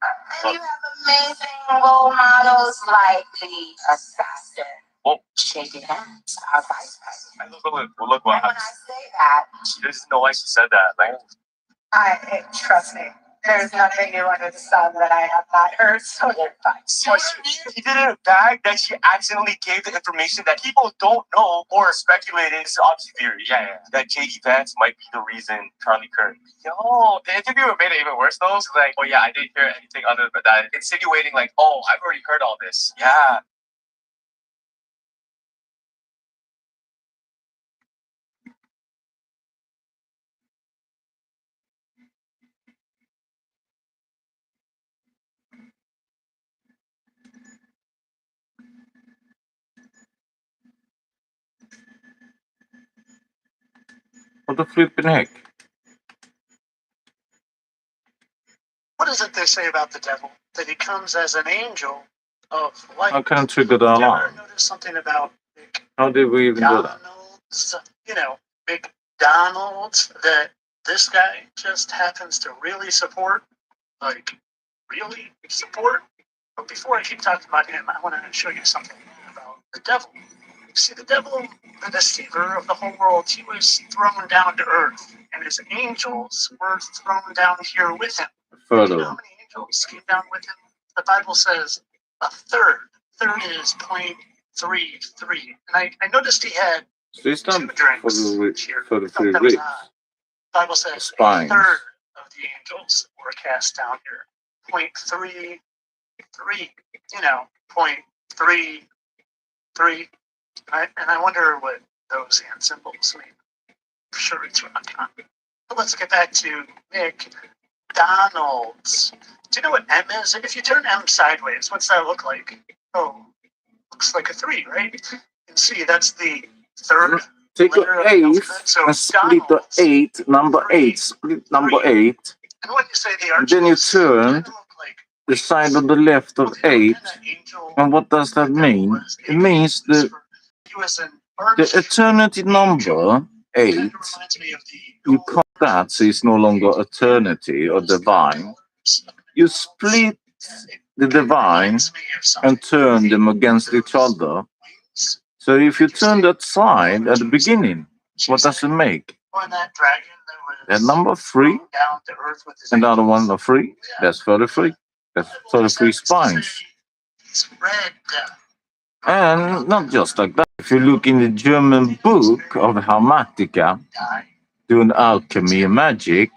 And you have amazing role models like the assassin. Well, JD Vance, our vice president. Look what And when I say that, she doesn't know why she said that. Like, trust me, there's nothing new under the sun that I have not heard, so you're fine. So she did it in a bag that she accidentally gave the information that people don't know or speculated. It's an obvious theory, that JD Vance might be the reason Charlie Kirk. Yo, the interviewer made it even worse though. It's like, oh yeah, I didn't hear anything other than that, insinuating like, oh, I've already heard all this. Yeah. What the flipping heck? What is it they say about the devil? That he comes as an angel of light. How can I trigger the Did you alarm? ever notice something about How did we even do that? McDonald's? McDonald's, that this guy just happens to really support? Like, really support? But before I keep talking about him, I want to show you something about the devil. See, the devil, the deceiver of the whole world, he was thrown down to earth, and his angels were thrown down here with him. Do you know how many angels came down with him? The Bible says a third. Third is 0.33. And I noticed he had two drinks here. For the I thought three that was rich. odd. The Bible says a Spines. third of the angels were cast down here. 0.33. You know, 0.33. And I wonder what those hand symbols mean. I'm sure it's wrong. But let's get back to McDonald's. Do you know what M is? If you turn M sideways, what's that look like? Oh, looks like a 3, right? You can see that's the third. Take letter an of the 8 alphabet. So and split the 8, number 8, split number 8. And when you say the And then you arches, turn the side of the left of 8. And what does that mean? It means the eternity number 8. You cut that so it's no longer eternity or divine. You split the divine and turn them against each other. So if you turn that side at the beginning, what does it make? That number 3 and the other one of 3, that's 33. That's 33 spines. And not just like that. If you look in the German book of Hermetica, doing alchemy and magic,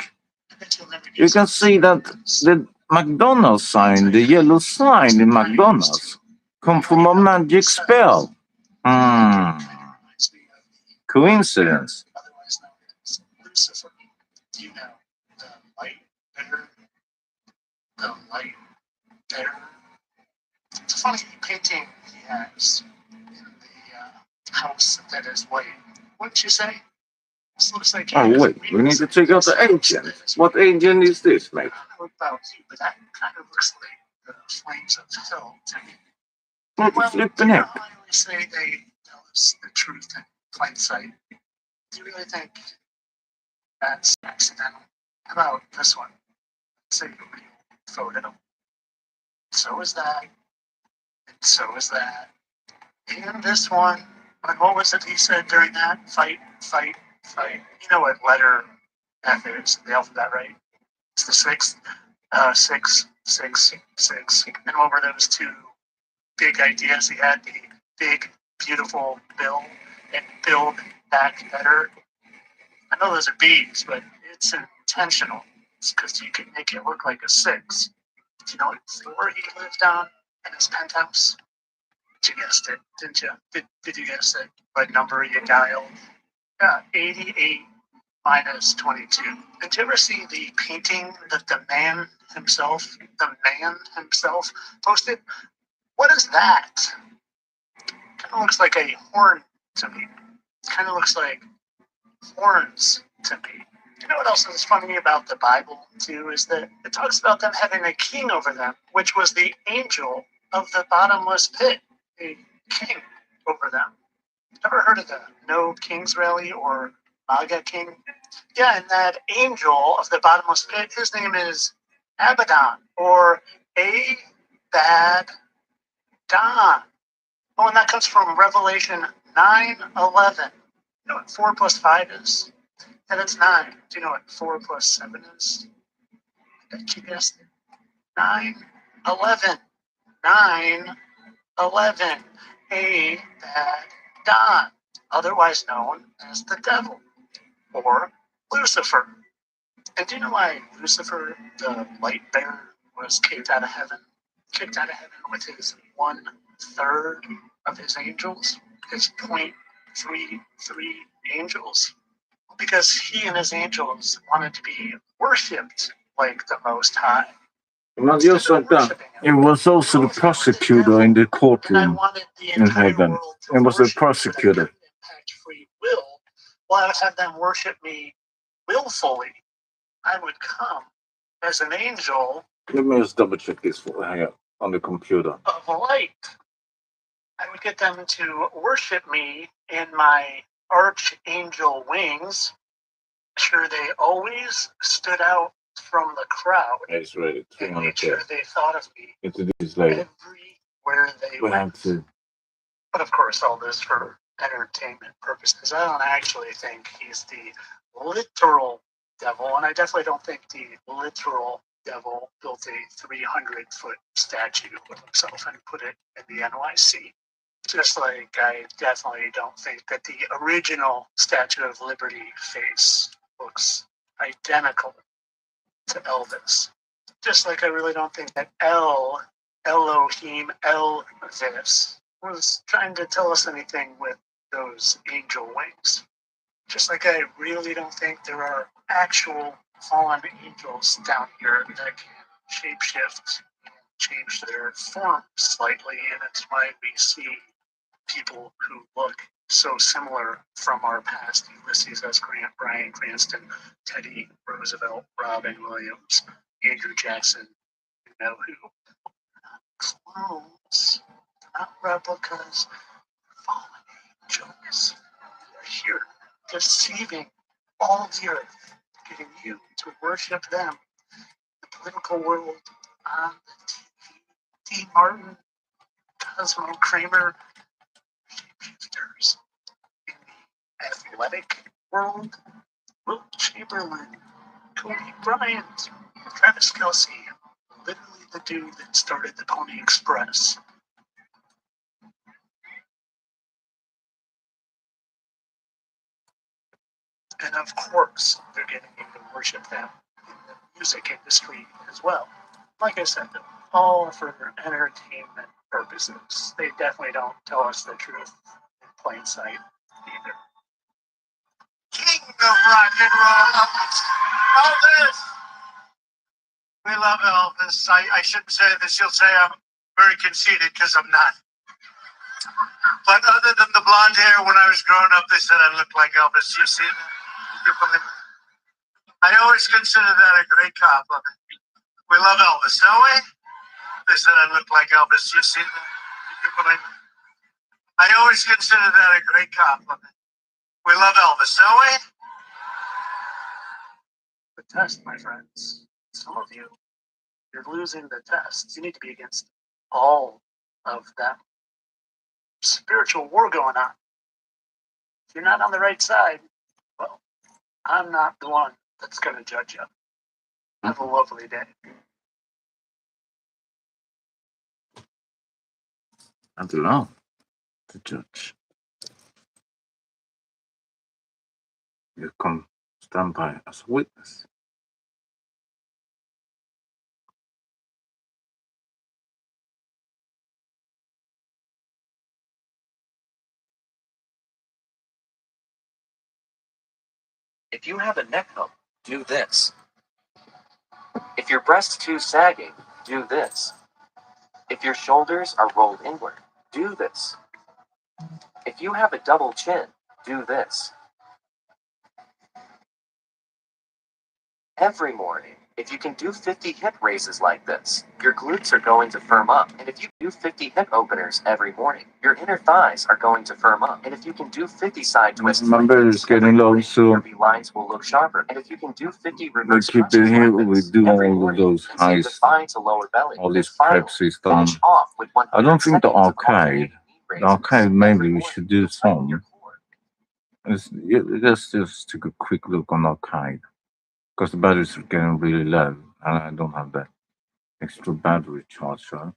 you can see that the McDonald's sign, the yellow sign in McDonald's, come from a magic spell. Coincidence? It's a funny painting he has in the house that is white. Wouldn't you say? This looks like Oh wait, we need to check out the agent. What agent is this, mate? I don't know about you, but that kind of looks like the flames of hell to me. What the flipping heck? I always say they tell us the truth in plain sight. Do you really think that's accidental? How about this one? Let's say a real photo. So is that. And so is that. And this one. And what was it he said during that? Fight, fight, fight. You know what letter F is in the alphabet, right? It's the 6th. 6, 6, 6. And what were those two big ideas he had? The big, beautiful bill and build back better. I know those are B's, but it's intentional. It's because you can make it look like a 6. Do you know what floor he lived on in his penthouse? You guessed it, didn't you? Did you guess it? What number you dialed? Yeah, 88 minus 22. Did you ever see the painting that the man himself posted? What is that? Kind of looks like a horn to me. Kind of looks like horns to me. You know what else is funny about the Bible, too, is that it talks about them having a king over them, which was the angel of the bottomless pit, a king over them. Ever heard of the No Kings Rally or MAGA King? Yeah, and that angel of the bottomless pit, his name is Abaddon, or Abad Don. Oh, and that comes from Revelation 9:11. You know what 4 plus 5 is? And it's 9. Do you know what 4 plus 7 is? I bet you guessed it. 9:11. 9:11. Abaddon, otherwise known as the devil, or Lucifer. And do you know why Lucifer, the light bearer, was kicked out of heaven? Kicked out of heaven with his 1/3 of his angels, his 0.33 angels, because he and his angels wanted to be worshipped like the Most High. Not just like that. It was also the prosecutor in the courtroom in heaven. It was the prosecutor. Free will. Well, I would have them worship me willfully. I would come as an angel Let me just double check this for hang on the computer. of light. I would get them to worship me in my archangel wings. Sure, they always stood out from the crowd. It's ready. And made sure they thought of me Into this later. everywhere they We went. have to. But of course, all this for entertainment purposes. I don't actually think he's the literal devil, and I definitely don't think the literal devil built a 300-foot statue of himself and put it in the NYC. Just like I definitely don't think that the original Statue of Liberty face looks identical to Elvis. Just like I really don't think that Elohim Elvis was trying to tell us anything with those angel wings. Just like I really don't think there are actual fallen angels down here that can shapeshift and change their form slightly, and it's why we see people who look so similar from our past: Ulysses S. Grant, Bryan Cranston, Teddy Roosevelt, Robin Williams, Andrew Jackson, you know who. Clones, not replicas, fallen angels. They're here, deceiving all the earth, getting you to worship them. The political world, on the TV, D. Martin, Cosmo Kramer, shapeshifters. In the athletic world, Wilt Chamberlain, Kobe Bryant, Travis Kelce, literally the dude that started the Pony Express. And of course, they're getting you to worship them in the music industry as well. Like I said, all for entertainment purposes. They definitely don't tell us the truth in plain sight either. King of rock and roll, Elvis. We love Elvis. I shouldn't say this. You'll say I'm very conceited because I'm not. But other than the blonde hair, when I was growing up, they said I looked like Elvis. You see that? You believe it? I always consider that a great compliment. We love Elvis, don't we? They said I looked like Elvis. You see that? You believe it? I always consider that a great compliment. We love Elvis, don't we? The test, my friends. Some of you, you're losing the test. You need to be against all of them. Spiritual war going on. If you're not on the right side, well, I'm not the one that's going to judge you. Have a lovely day. I don't know. The judge. You come stand by as a witness. If you have a neck hump, do this. If your breast's too sagging, do this. If your shoulders are rolled inward, do this. If you have a double chin, do this. Every morning, if you can do 50 hip raises like this, your glutes are going to firm up. And if you do 50 hip openers every morning, your inner thighs are going to firm up. And if you can do 50 side twists My belly's getting low, so your V lines will look sharper. And if you can do 50 reverse we keep it here. We do every all of morning, those you can see the highs, spine to lower belly. all these Finally, preps is done. finish off with 100 I don't think the seconds of arcade. alternating knee The raises arcade, every maybe we morning should do to tighten your some. core. Let's just take a quick look on arcade. Because the batteries are getting really low, and I don't have that extra battery charger.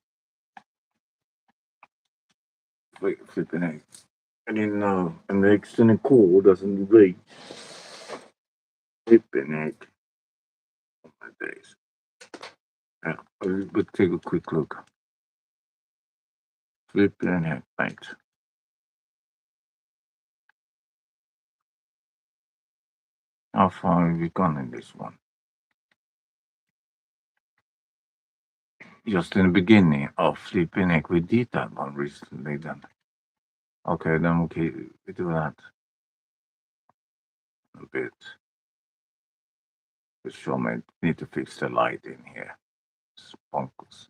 Wait, flipping out. And then, and the external cord doesn't reach. Flipping out. Oh my days. Yeah, but take a quick look. Flipping out, right. How far have we gone in this one? Just in the beginning of Flipping Egg, we did that one recently then. Okay, then we do that a bit. For sure, man. Need to fix the light in here. Sponkles.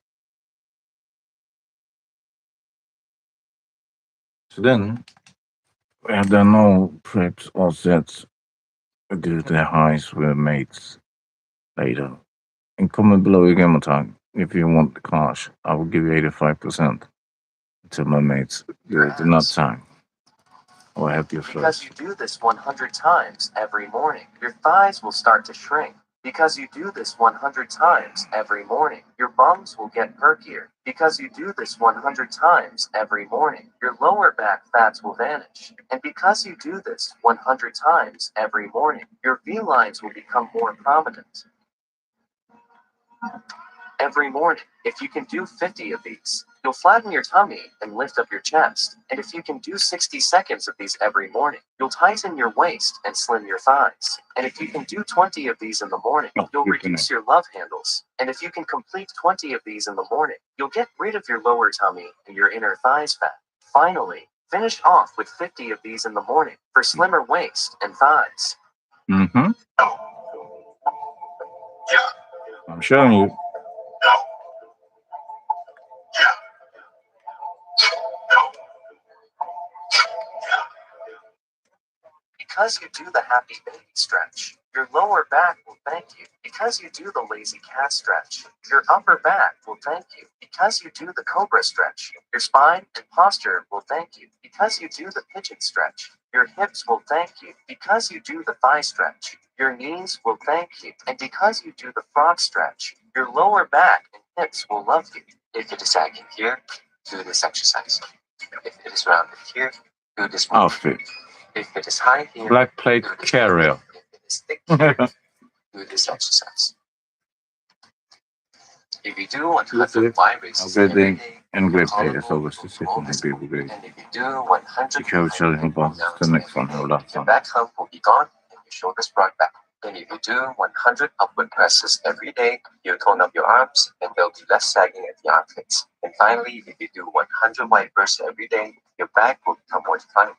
So then, we have done all preps, all sets. We do the highs with mates later. And comment below your gamer tag if you want the cash. I will give you 85% to my mates do it another time. Or have you Because first? you do this 100 times every morning, your thighs will start to shrink. Because you do this 100 times every morning, your bums will get perkier. Because you do this 100 times every morning, your lower back fats will vanish. And because you do this 100 times every morning, your V-lines will become more prominent. Every morning, if you can do 50 of these, you'll flatten your tummy and lift up your chest. And if you can do 60 seconds of these every morning, you'll tighten your waist and slim your thighs. And if you can do 20 of these in the morning, you'll reduce your love handles. And if you can complete 20 of these in the morning, you'll get rid of your lower tummy and your inner thighs fat. Finally, finish off with 50 of these in the morning for slimmer waist and thighs. Mm-hmm. I'm showing you. Because you do the happy baby stretch, your lower back will thank you. Because you do the lazy cat stretch, your upper back will thank you. Because you do the cobra stretch, your spine and posture will thank you. Because you do the pigeon stretch, your hips will thank you. Because you do the thigh stretch, your knees will thank you. And because you do the frog stretch, your lower back and hips will love you. If it is sagging here, do this exercise. If it is rounded here, do this movement. Outfit. If it is high here, Black plate carrier. if it is thick here, do this exercise. If you do 100 Y races every Upgrading day, and grip your here, so what's the collarbone system will be be great. and if you do 100 Ik heb zelf nog wat de next one hold up. your back hump will be gone and your shoulders brought back. And if you do 100 upward presses every day, you'll tone up your arms and there'll be less sagging at the armpits. And finally, if you do 100 wide bursts every day, your back will become more defined.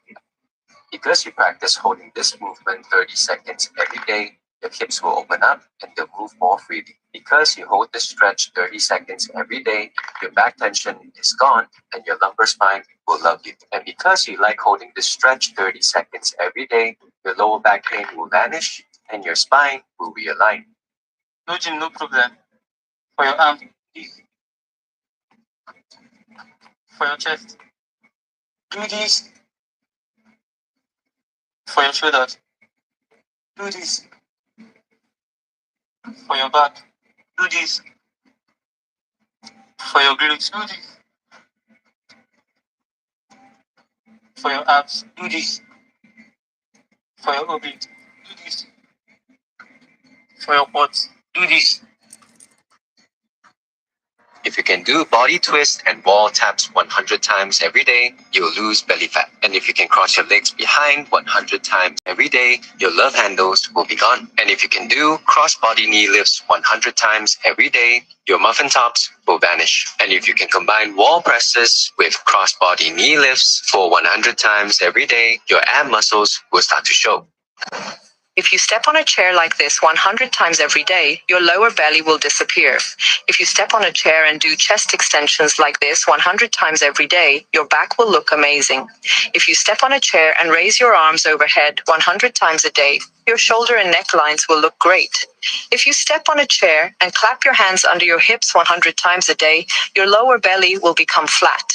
Because you practice holding this movement 30 seconds every day, your hips will open up and they'll move more freely. Because you hold this stretch 30 seconds every day, your back tension is gone and your lumbar spine will love you. And because you like holding this stretch 30 seconds every day, your lower back pain will vanish and your spine will realign. No gym, no problem. For your arm, for your chest, do this. For your shoulders, do this. For your back, do this. For your glutes, do this. For your abs, do this. For your obliques, do this. For your quads, do this. If you can do body twists and wall taps 100 times every day, you'll lose belly fat. And if you can cross your legs behind 100 times every day, your love handles will be gone. And if you can do cross-body knee lifts 100 times every day, your muffin tops will vanish. And if you can combine wall presses with cross-body knee lifts for 100 times every day, your ab muscles will start to show. If you step on a chair like this 100 times every day, your lower belly will disappear. If you step on a chair and do chest extensions like this 100 times every day, your back will look amazing. If you step on a chair and raise your arms overhead 100 times a day, your shoulder and neck lines will look great. If you step on a chair and clap your hands under your hips 100 times a day, your lower belly will become flat.